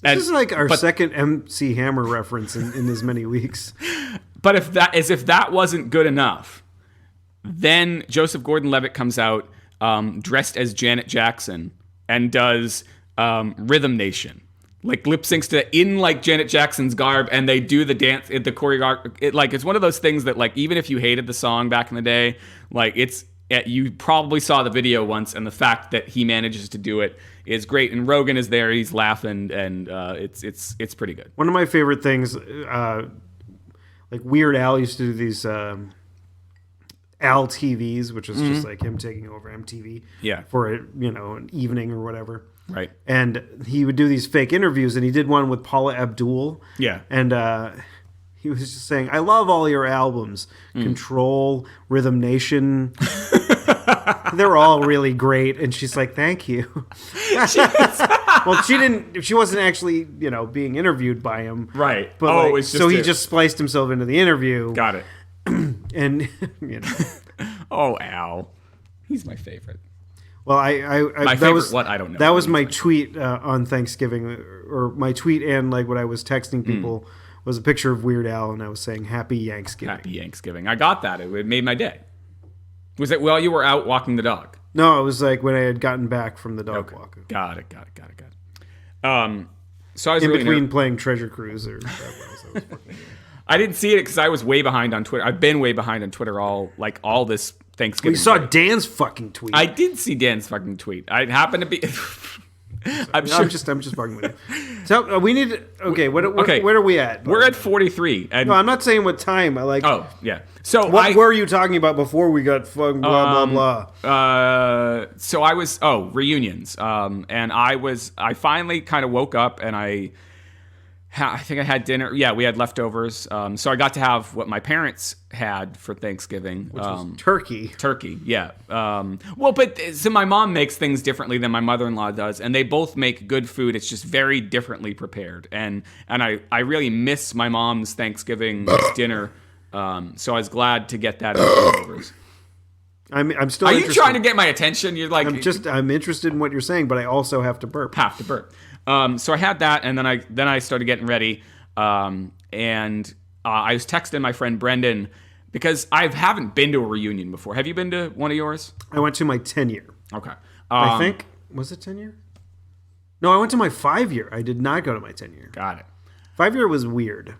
This is like our second MC Hammer reference in as many weeks. But if that wasn't good enough, then Joseph Gordon-Levitt comes out dressed as Janet Jackson and does Rhythm Nation, like lip syncs to in like Janet Jackson's garb, and they do the dance, the choreography. It's one of those things that like even if you hated the song back in the day, like you probably saw the video once, and the fact that he manages to do it is great. And Rogan is there; he's laughing, and it's pretty good. One of my favorite things, like Weird Al used to do these Al TVs, which is just like him taking over MTV, for an evening or whatever. Right. And he would do these fake interviews, and he did one with Paula Abdul. Yeah. And he was just saying, "I love all your albums, Control, Rhythm Nation." They're all really great. And she's like, "Thank you." Well, she wasn't actually, being interviewed by him. Right. But it's just so he just spliced himself into the interview. Got it. And Oh, Al. He's my favorite. Well, My favorite what? I don't know. That was my tweet on Thanksgiving, or my tweet, and like what I was texting people was a picture of Weird Al, and I was saying Happy Yanksgiving. Happy Yanksgiving. I got that. It made my day. Was it while you were out walking the dog? No, it was like when I had gotten back from the dog walk. Got it. So I was in really between playing Treasure Cruise or whatever else I was fucking doing. I didn't see it because I was way behind on Twitter. I've been way behind on Twitter all this Thanksgiving. We saw break. Dan's fucking tweet. I did see Dan's fucking tweet. I happen to be. I'm just fucking with you. So we need. Okay, where are we at? We're at 43. And no, I'm not saying what time. I like. Oh yeah. So what were you talking about before we got fucking blah blah blah? So I was reunions. And I finally kind of woke up and I think I had dinner. Yeah, we had leftovers. So I got to have what my parents had for Thanksgiving. Which was turkey. Turkey, yeah. So my mom makes things differently than my mother-in-law does, and they both make good food. It's just very differently prepared. And I really miss my mom's Thanksgiving dinner. So I was glad to get that leftovers. I'm still. Are interested. you trying to get my attention? You're like I'm interested in what you're saying, but I also have to burp. So I had that, and then I started getting ready, and I was texting my friend Brendan because I haven't been to a reunion before. Have you been to one of yours? I went to my 10-year. Okay. I think was it 10-year? No, I went to my 5-year. I did not go to my 10-year. Got it. 5-year was weird.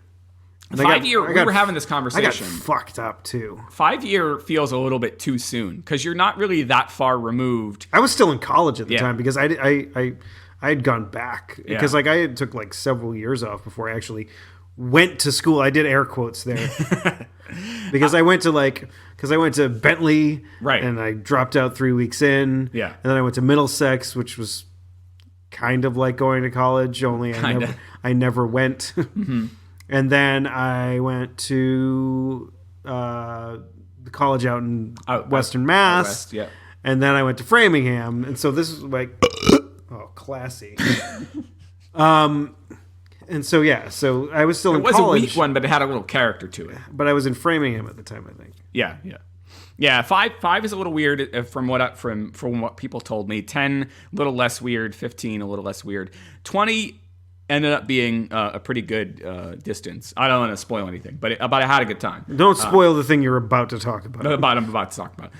And 5-year, we were having this conversation. I got fucked up too. 5-year feels a little bit too soon because you're not really that far removed. I was still in college at the time because I had gone back because like I had took like several years off before I actually went to school. I did air quotes there because I went to Bentley, right, and I dropped out 3 weeks in, and then I went to Middlesex, which was kind of like going to college, only I never went. Mm-hmm. And then I went to the college out in Out Western Mass. West, yeah. And then I went to Framingham. And so this was like, oh, classy. And so, yeah, so I was still in It was college. a weak one, but it had a little character to it. But I was in Framingham at the time, I think. Yeah, yeah. Yeah, five is a little weird from what people told me. 10 a little less weird. 15 a little less weird. 20 ended up being a pretty good distance. I don't want to spoil anything, but I had a good time. Don't spoil the thing you're about to talk about. I'm about to talk about.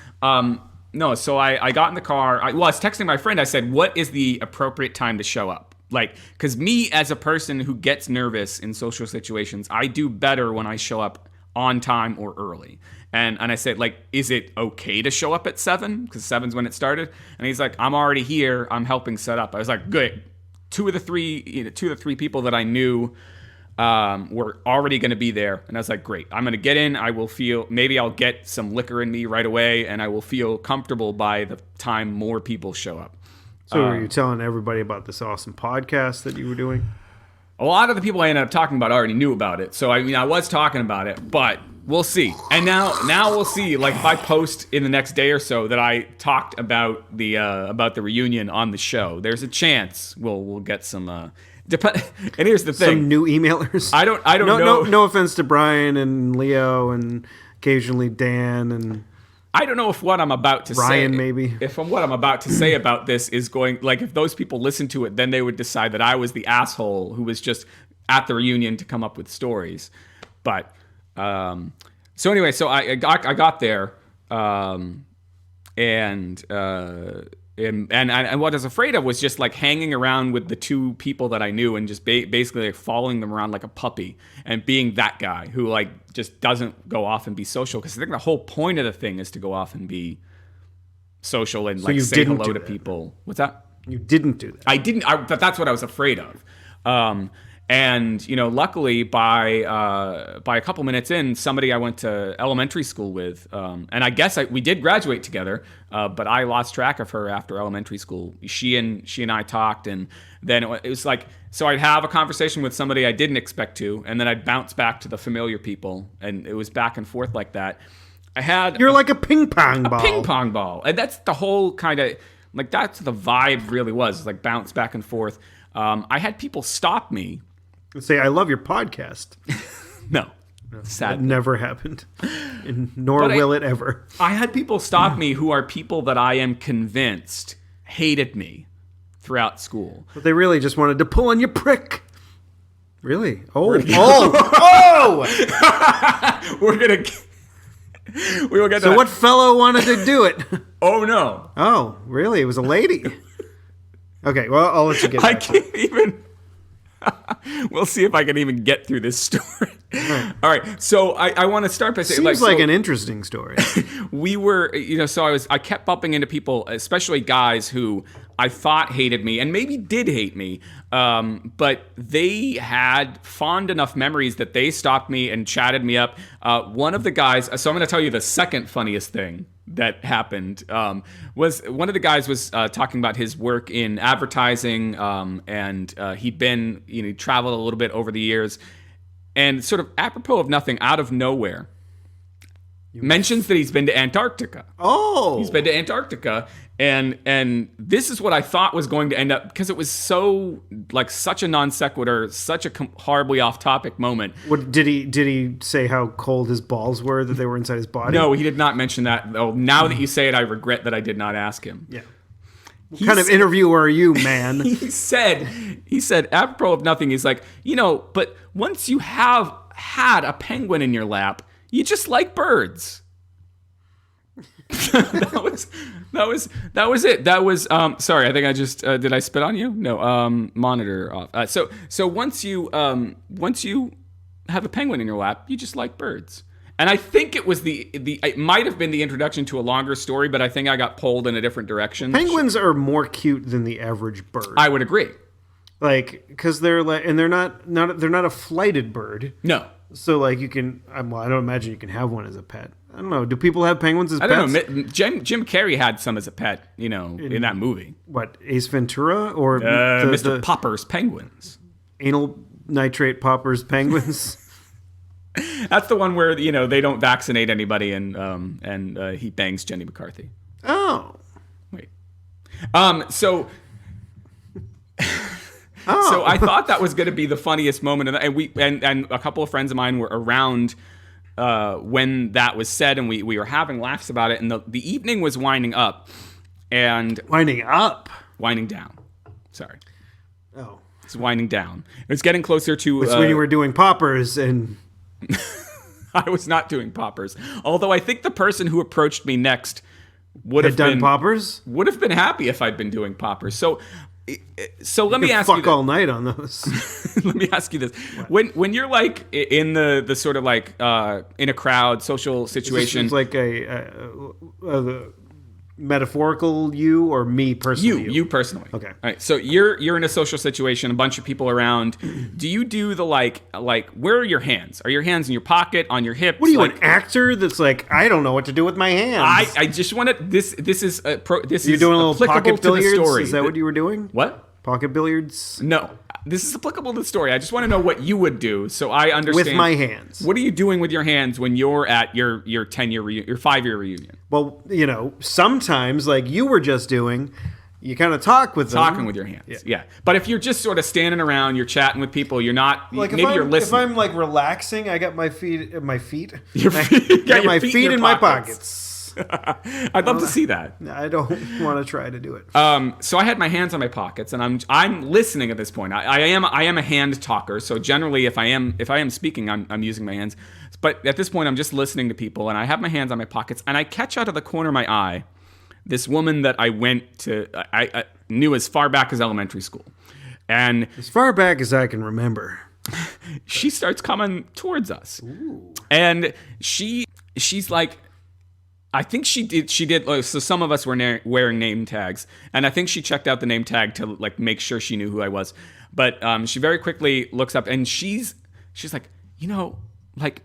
No, so I got in the car. I was texting my friend. I said, "What is the appropriate time to show up?" Like, because me as a person who gets nervous in social situations, I do better when I show up on time or early. And I said, like, is it okay to show up at 7? Because 7's when it started. And he's like, I'm already here. I'm helping set up. I was like, good. Two of the three people that I knew were already going to be there. And I was like, great. I'm going to get in. Maybe I'll get some liquor in me right away. And I will feel comfortable by the time more people show up. So were you telling everybody about this awesome podcast that you were doing? A lot of the people I ended up talking about already knew about it. So, I mean, I was talking about it, but we'll see. And now we'll see, like, if I post in the next day or so that I talked about the reunion on the show, there's a chance we'll get some, and here's the thing. Some new emailers? I don't know. No offense to Brian and Leo and occasionally Dan and... I don't know if what I'm about to Ryan, say, maybe. If what I'm about to say about this is going, like, if those people listen to it, then they would decide that I was the asshole who was just at the reunion to come up with stories. But so anyway, so I got there, and what I was afraid of was just like hanging around with the two people that I knew and just basically like following them around like a puppy and being that guy who like just doesn't go off and be social. Because I think the whole point of the thing is to go off and be social and like say hello to people. What's that? You didn't do that. I didn't. That's what I was afraid of. And luckily by a couple minutes in, somebody I went to elementary school with, and I guess we did graduate together, but I lost track of her after elementary school. She and I talked, and then it was like, so I'd have a conversation with somebody I didn't expect to, and then I'd bounce back to the familiar people, and it was back and forth like that. You're like a ping pong ball. A ping pong ball, and that's the whole kind of like that's the vibe really was like bounce back and forth. I had people stop me. Say, I love your podcast. No. Sadly. That never happened. Nor will it ever. I had people stop me who are people that I am convinced hated me throughout school. But they really just wanted to pull on your prick. Really? Oh. We're going to... We will get to So what fellow wanted to do it? Oh, no. Oh, really? It was a lady. Okay, well, I'll let you get back. I can't even... We'll see if I can even get through this story. All right. So I want to start by saying, seems like an interesting story. We were, so I kept bumping into people, especially guys who I thought hated me and maybe did hate me. But they had fond enough memories that they stopped me and chatted me up. One of the guys, so I'm going to tell you the second funniest thing that happened, was one of the guys was talking about his work in advertising, and he'd been, traveled a little bit over the years, and sort of apropos of nothing, out of nowhere, mentions that he's been to Antarctica. Oh, he's been to Antarctica, and this is what I thought was going to end up, because it was so like such a non sequitur, such a horribly off topic moment. What did he say? How cold his balls were, that they were inside his body? No, he did not mention that. Oh, now that you say it, I regret that I did not ask him. Yeah. What kind of interviewer are you, man? He said, apropos of nothing, he's like, but once you have had a penguin in your lap, you just like birds. that was it. That was sorry, I think I just did I spit on you? No, monitor off. So once you have a penguin in your lap, you just like birds. And I think it was it might have been the introduction to a longer story, but I think I got pulled in a different direction. Penguins are more cute than the average bird. I would agree. Like, because they're like, and they're not a flighted bird. No. So like you can, I don't imagine you can have one as a pet. I don't know. Do people have penguins as pets? I don't know. Jim Carrey had some as a pet, in that movie. What, Ace Ventura or Mr. Popper's Penguins? Anal nitrate Popper's Penguins. That's the one where they don't vaccinate anybody, and he bangs Jenny McCarthy. Oh, wait. So I thought that was going to be the funniest moment, and a couple of friends of mine were around when that was said, and we were having laughs about it, and the evening was winding up, and winding down. Sorry. Oh, it's winding down. It's getting closer to. It's when you were doing poppers and. I was not doing poppers. Although I think the person who approached me next would have done poppers. Would have been happy if I'd been doing poppers. So let me ask you. Fuck all night on those. Let me ask you this: when you're like in the sort of like in a crowd, social situation, it's like a metaphorical you or me personally? You personally. Okay. All right. So you're in a social situation, a bunch of people around. Do you do the like where are your hands? Are your hands in your pocket, on your hips? What are you, an actor that's like, I don't know what to do with my hands? I just want to. This is You're doing a little pocket billiards. Story. Is that what you were doing? What? Pocket billiards? No. This is applicable to the story. I just want to know what you would do, so I understand. With my hands. What are you doing with your hands when you're at your 10-year your 5-year reunion? Well, sometimes like you were just doing, you kind of talk with them. Talking with your hands, yeah. But if you're just sort of standing around, you're chatting with people, you're not. Like you're listening. If I'm like relaxing, I got my feet. My feet in my pockets. I'd love to see that. I don't want to try to do it. So I had my hands on my pockets, and I'm listening at this point. I am a hand talker. So generally, if I am speaking, I'm using my hands. But at this point, I'm just listening to people, and I have my hands on my pockets, and I catch out of the corner of my eye this woman that I knew as far back as elementary school, and as far back as I can remember, she starts coming towards us. Ooh. And she's like. I think she did. So some of us were wearing name tags, and I think she checked out the name tag to like make sure she knew who I was. But she very quickly looks up, and she's like, like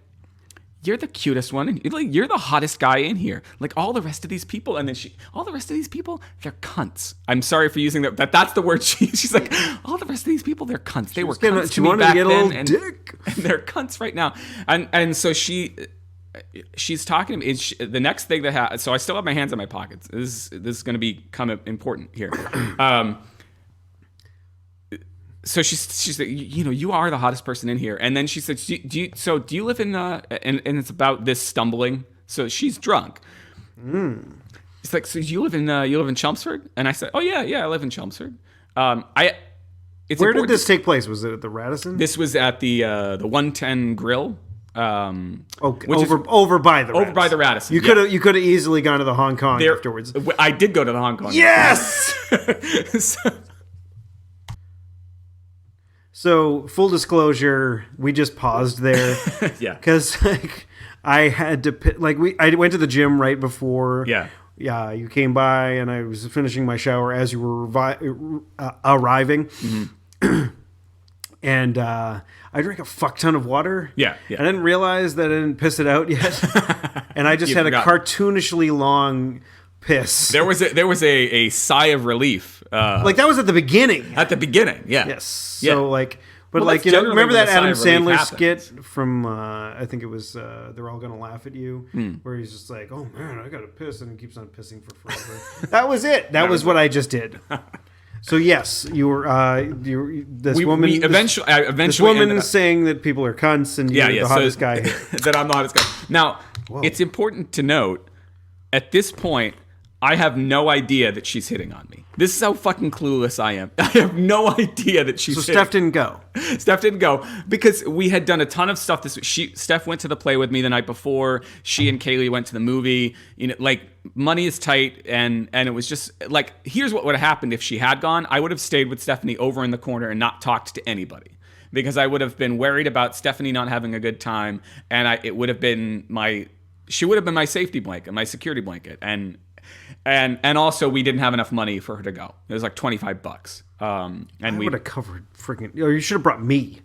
you're the cutest one, and you're the hottest guy in here. Like all the rest of these people, and then all the rest of these people, they're cunts. I'm sorry for using that. That's the word. She's like, all the rest of these people, they're cunts. They were cunts to me back then, and they're cunts right now. And so she's talking to me. The next thing that happens, so I still have my hands in my pockets. This is going to become important here. So she's like, you are the hottest person in here. And then she said, do you live in and it's about this stumbling. So she's drunk. It's like, so you live in Chelmsford? And I said, oh yeah, I live in Chelmsford. Where did this take place? Was it at the Radisson? This was at the 110 Grill. Over by the Radisson. You could have easily gone to the Hong Kong afterwards. I did go to the Hong Kong. Yes. So full disclosure, we just paused there. Yeah. Because I had to I went to the gym right before. Yeah. Yeah, you came by and I was finishing my shower as you were arriving. Mm-hmm. And I drank a fuck ton of water. Yeah. I didn't realize that I didn't piss it out yet. And I just had a cartoonishly long piss. There was a sigh of relief. Like that was at the beginning. At the beginning, yeah. Yes. So remember that Adam Sandler skit from I think it was They're All Gonna Laugh at You, where he's just like, oh man, I gotta piss, and he keeps on pissing for forever. That was it. That was what I just did. So yes, you were this woman. Eventually, this woman saying that people are cunts, and you're the hottest guy here. That I'm the hottest guy. Now, it's important to note at this point, I have no idea that she's hitting on me. This is how fucking clueless I am. I have no idea that she's. So Steph didn't go. Steph didn't go because we had done a ton of stuff. Steph went to the play with me the night before. She and Kaylee went to the movie. Like money is tight, and it was just like, here's what would have happened if she had gone. I would have stayed with Stephanie over in the corner and not talked to anybody because I would have been worried about Stephanie not having a good time, and she would have been my safety blanket, my security blanket, and also we didn't have enough money for her to go. It was like $25. And we would have covered freaking. You should have brought me.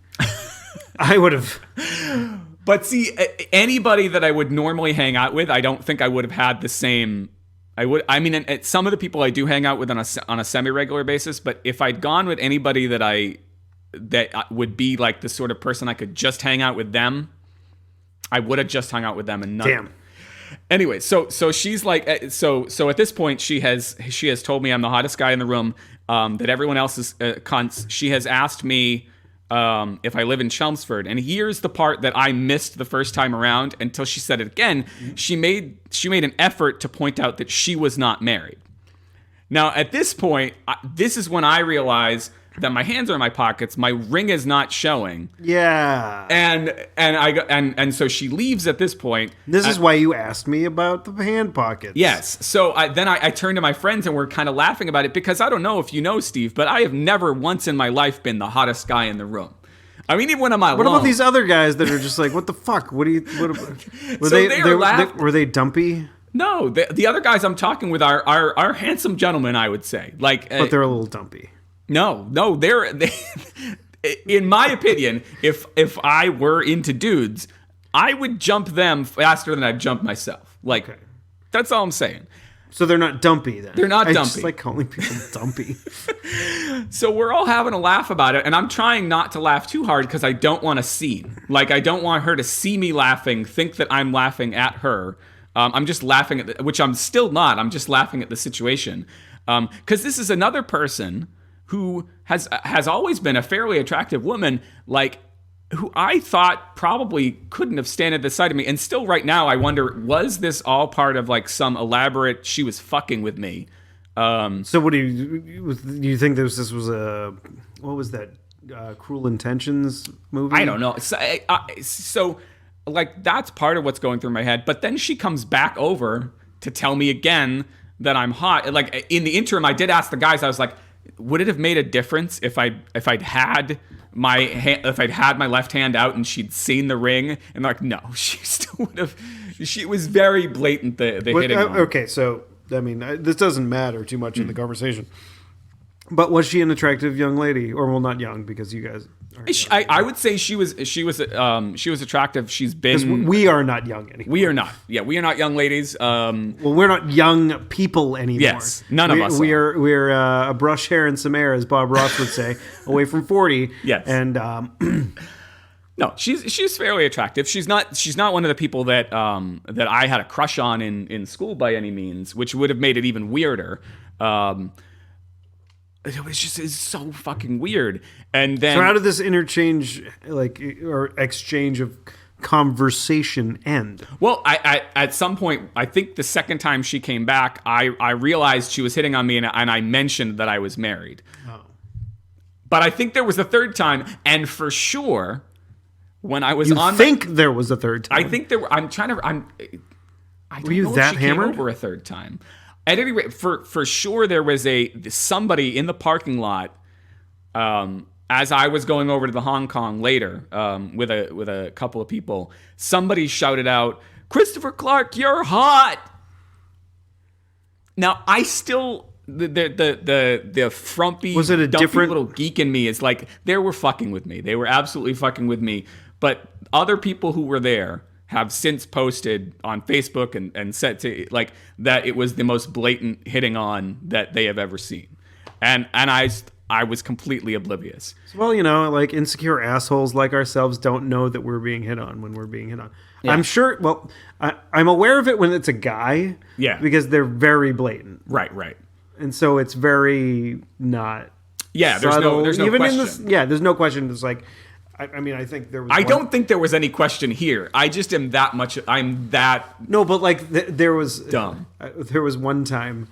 I would have. But see, anybody that I would normally hang out with, I don't think I would have had the same. And some of the people I do hang out with on a semi-regular basis. But if I'd gone with anybody that would be like the sort of person I could just hang out with them, I would have just hung out with them and none. Damn. Anyway, so she's like, so at this point she has told me I'm the hottest guy in the room. That everyone else is cunts. She has asked me if I live in Chelmsford, and here's the part that I missed the first time around until she said it again. She made an effort to point out that she was not married. Now at this point, this is when I realize that my hands are in my pockets, my ring is not showing. Yeah. And so she leaves at this point. This is why you asked me about the hand pockets. Yes. So then I turned to my friends and we're kind of laughing about it because I don't know if you know, Steve, but I have never once in my life been the hottest guy in the room. I mean, even when I'm alone. What about these other guys that are just like, what the fuck? Were they dumpy? No, the other guys I'm talking with are handsome gentlemen, I would say. Like, but they're a little dumpy. No, they in my opinion, if I were into dudes, I would jump them faster than I'd jump myself. Like, okay. That's all I'm saying. So they're not dumpy then? They're not dumpy. I just like calling people dumpy. So we're all having a laugh about it, and I'm trying not to laugh too hard because I don't want a scene. Like, I don't want her to see me laughing, think that I'm laughing at her. I'm just laughing at which I'm still not. I'm just laughing at the situation. Because this is another person who has always been a fairly attractive woman, like, who I thought probably couldn't have stand at the side of me. And still right now, I wonder, was this all part of, like, some elaborate, she was fucking with me? So what do you think this was a, what was that, Cruel Intentions movie? I don't know. So, like, that's part of what's going through my head. But then she comes back over to tell me again that I'm hot. Like, in the interim, I did ask the guys, I was like, would it have made a difference if I'd had my left hand out and she'd seen the ring? And they're like, no, she still would have. She was very blatant. The hitting. Okay, so I mean, this doesn't matter too much in the conversation. But was she an attractive young lady, or well, not young because you guys? I would say she was attractive. She's been. We are not young anymore. We are not. Yeah, we are not young ladies. Well, we're not young people anymore. Yes, none of us. We're a brush, hair, and some air, as Bob Ross would say, away from 40. Yes, and no, she's fairly attractive. She's not one of the people that I had a crush on in school by any means, which would have made it even weirder. It's so fucking weird. And then, so how did this interchange, or exchange of conversation end? Well, I at some point, I think the second time she came back, I realized she was hitting on me, and I mentioned that I was married. Oh. But I think there was a third time, and for sure, when I was there was a third time? I think there were. I don't were you know that if she hammered? Came over a third time. At any rate, for sure, there was somebody in the parking lot as I was going over to the Hong Kong later with a couple of people. Somebody shouted out, "Christopher Clark, you're hot!" Now I still the frumpy, was it a different little geek in me is like, they were fucking with me. They were absolutely fucking with me. But other people who were there have since posted on Facebook and said to, like, that it was the most blatant hitting on that they have ever seen. And I was completely oblivious. Well, like, insecure assholes like ourselves don't know that we're being hit on when we're being hit on. Yeah. I'm sure, well, I'm aware of it when it's a guy. Yeah. Because they're very blatant. Right. And so it's very not Yeah, subtle. there's no Even question. There's no question. It's like, I mean, I think there was. I don't think there was any question here. I just am that much. I'm that. No, but like there was dumb. There was one time,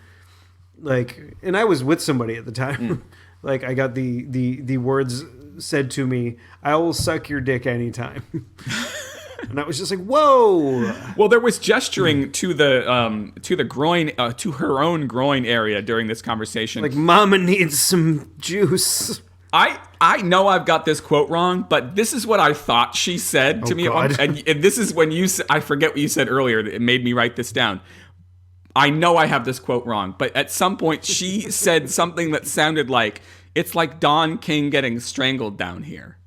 like, and I was with somebody at the time. Like, I got the words said to me, "I will suck your dick anytime," and I was just like, "Whoa!" Well, there was gesturing to the groin, to her own groin area during this conversation. Like, Mama needs some juice. I know I've got this quote wrong, but this is what I thought she said to me. And this is when I forget what you said earlier. It made me write this down. I know I have this quote wrong, but at some point she said something that sounded like, "It's like Don King getting strangled down here."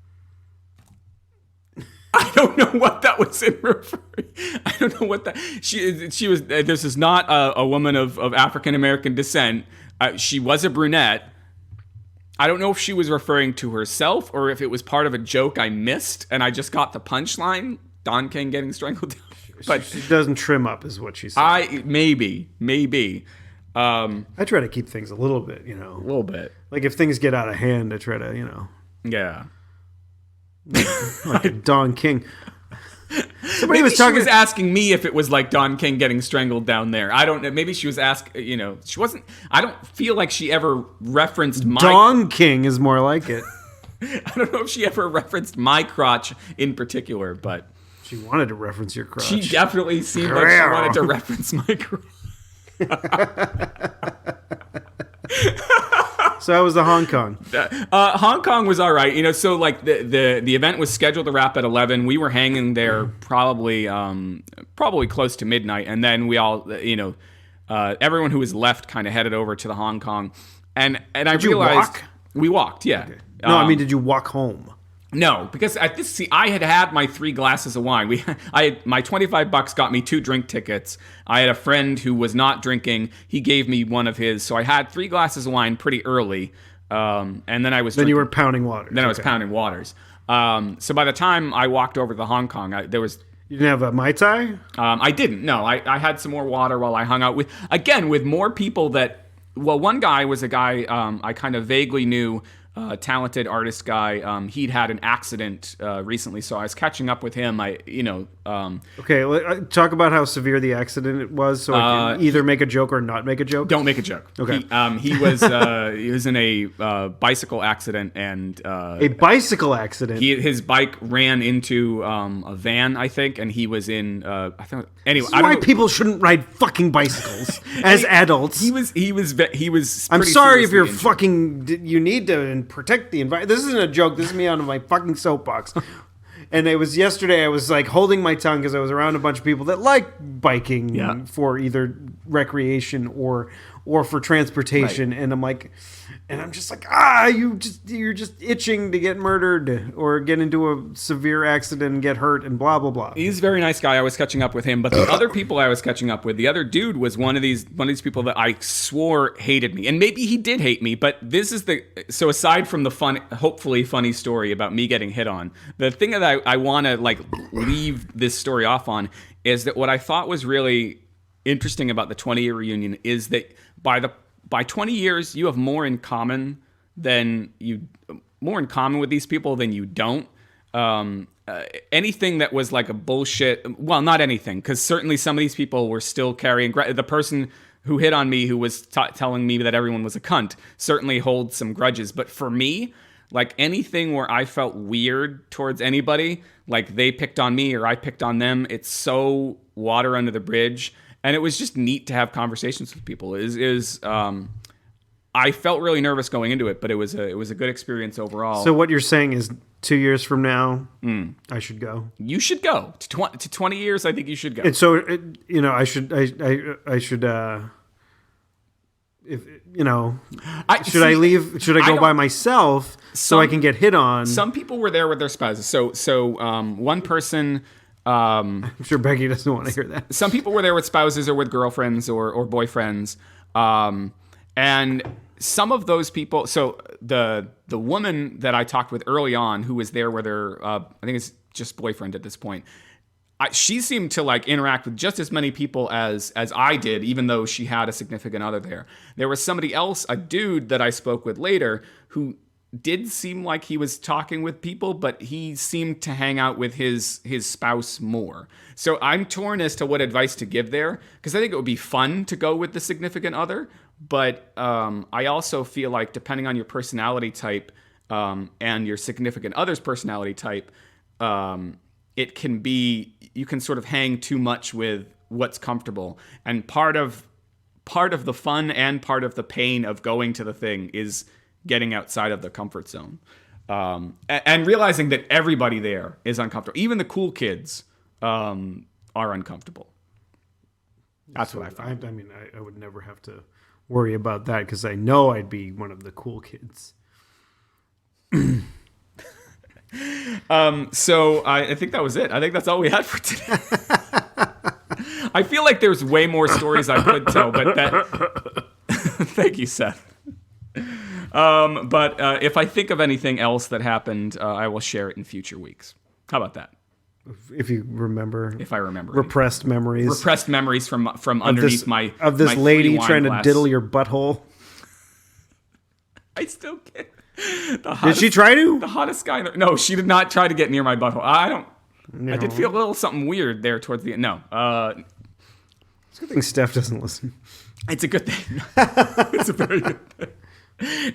I don't know what that was in referring. I don't know what that she was. This is not a woman of African American descent. She was a brunette. I don't know if she was referring to herself or if it was part of a joke I missed and I just got the punchline. Don King getting strangled down. But she doesn't trim up, is what she said. Maybe. I try to keep things a little bit, A little bit. Like if things get out of hand, I try to, Yeah. like a Don King. Somebody was talking. She was asking me if it was like Don King getting strangled down there. I don't know. Maybe she was asking. She wasn't. I don't feel like she ever referenced my. Don King is more like it. I don't know if she ever referenced my crotch in particular, but she wanted to reference your crotch. She definitely seemed like she wanted to reference my crotch. So how was the Hong Kong? Hong Kong was all right. So like the event was scheduled to wrap at 11. We were hanging there probably close to midnight, and then we all everyone who was left kind of headed over to the Hong Kong, and I realized we walked. Yeah. Okay. No, I mean, did you walk home? No, because I had my 3 glasses of wine. My $25 got me 2 drink tickets. I had a friend who was not drinking. He gave me one of his, so I had 3 glasses of wine pretty early. And then I was. Then you were pounding waters. Then I was pounding waters. So by the time I walked over to Hong Kong, there was. You didn't have a Mai Tai? I didn't. No, I had some more water while I hung out with more people that. Well, one guy was a guy I kind of vaguely knew. Talented artist guy. He'd had an accident recently, so I was catching up with him. Okay, talk about how severe the accident was, so I can either make a joke or not make a joke. Don't make a joke. Okay. He was in a bicycle accident, and a bicycle accident. His bike ran into a van, I think, and he was in. I think anyway. This is why people shouldn't ride fucking bicycles as adults. He was. I'm sorry if you're fucking. You need to protect the environment. This isn't a joke. This is me on my fucking soapbox. And it was yesterday. I was like holding my tongue because I was around a bunch of people that like biking for either recreation or for transportation. Right. And I'm like, and I'm just like, you're just itching to get murdered or get into a severe accident and get hurt and blah blah blah. He's a very nice guy. I was catching up with him, but the other people I was catching up with, the other dude was one of these people that I swore hated me, and maybe he did hate me. But this is so aside from the hopefully funny story about me getting hit on, the thing that I want to like leave this story off on is that what I thought was really interesting about the 20-year reunion is that by 20 years, you have more in common with these people than you don't. Anything that was like a bullshit, well, not anything, because certainly some of these people were still carrying. The person who hit on me, who was telling me that everyone was a cunt, certainly holds some grudges. But for me, like anything where I felt weird towards anybody, like they picked on me or I picked on them, it's so water under the bridge. And it was just neat to have conversations with people. I felt really nervous going into it, but it was a good experience overall. So what you're saying is 2 years from now, I should go. You should go to 20 years. I think you should go. And so I should. If should I leave? Should I go by myself so I can get hit on? Some people were there with their spouses. So one person. I'm sure Becky doesn't want to hear that. Some people were there with spouses or with girlfriends or boyfriends. And some of those people, so the woman that I talked with early on who was there with her, I think it's just boyfriend at this point, she seemed to like interact with just as many people as I did, even though she had a significant other there. There was somebody else, a dude that I spoke with later, who did seem like he was talking with people, but he seemed to hang out with his spouse more. So I'm torn as to what advice to give there, because I think it would be fun to go with the significant other, but I also feel like depending on your personality type and your significant other's personality type, it can be, you can sort of hang too much with what's comfortable. And part of the fun and part of the pain of going to the thing is getting outside of the comfort zone, and realizing that everybody there is uncomfortable. Even the cool kids are uncomfortable. That's what I find. I mean, I would never have to worry about that because I know I'd be one of the cool kids. So I think that was it. I think that's all we had for today. I feel like there's way more stories I could tell, but that. Thank you, Seth. But if I think of anything else that happened, I will share it in future weeks. How about that? if you remember. If I remember. Repressed memories. Repressed memories from underneath my of this my lady free wine trying glass. to diddle your butthole. I still can't. Did she try to? The hottest guy. No, she did not try to get near my butthole. I don't. No. I did feel a little something weird there towards the end. No. It's a good thing Steph doesn't listen. It's a good thing. It's a very good thing.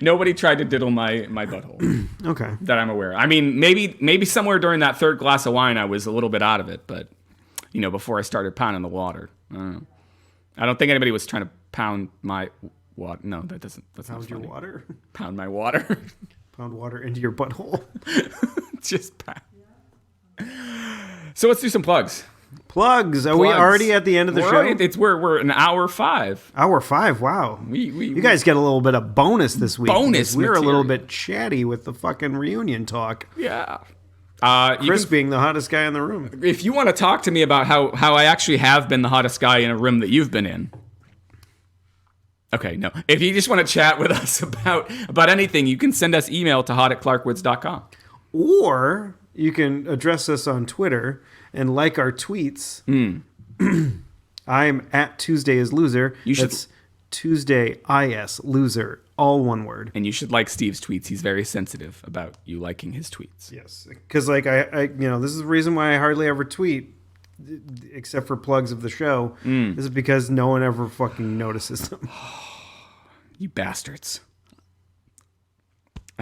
Nobody tried to diddle my butthole. Okay. That I'm aware of. I mean, maybe somewhere during that third glass of wine, I was a little bit out of it, but before I started pounding the water, I don't know. I don't think anybody was trying to pound my water. No, that's not Pound your funny. water? Pound my water. Pound water into your butthole? Just pound. So let's do some plugs. Plugs. Are we already at the end of the show? We're an hour 5. Hour 5. Wow. You guys get a little bit of bonus this week. Bonus. We're a little bit chatty with the fucking reunion talk. Yeah. Chris being the hottest guy in the room. If you want to talk to me about how I actually have been the hottest guy in a room that you've been in. Okay, no. If you just want to chat with us about anything, you can send us email to hot@clarkwoods.com. Or you can address us on Twitter and like our tweets. I'm at Tuesday is Loser. That's Tuesday is Loser, all one word. And you should like Steve's tweets. He's very sensitive about you liking his tweets. Yes, because I this is the reason why I hardly ever tweet, except for plugs of the show. This is because no one ever fucking notices them. You bastards.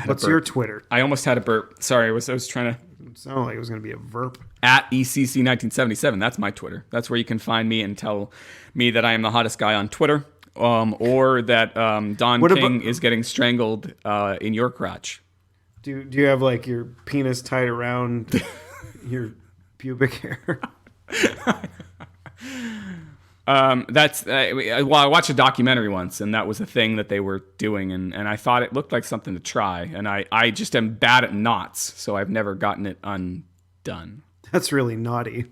What's your Twitter? I almost had a burp. Sorry, I was trying to. It sounded like it was going to be a verb. At ECC1977. That's my Twitter. That's where you can find me and tell me that I am the hottest guy on Twitter, or that Don King is getting strangled in your crotch. Do you have like your penis tied around your pubic hair? I watched a documentary once, and that was a thing that they were doing, and I thought it looked like something to try, and I just am bad at knots, so I've never gotten it undone. That's really naughty.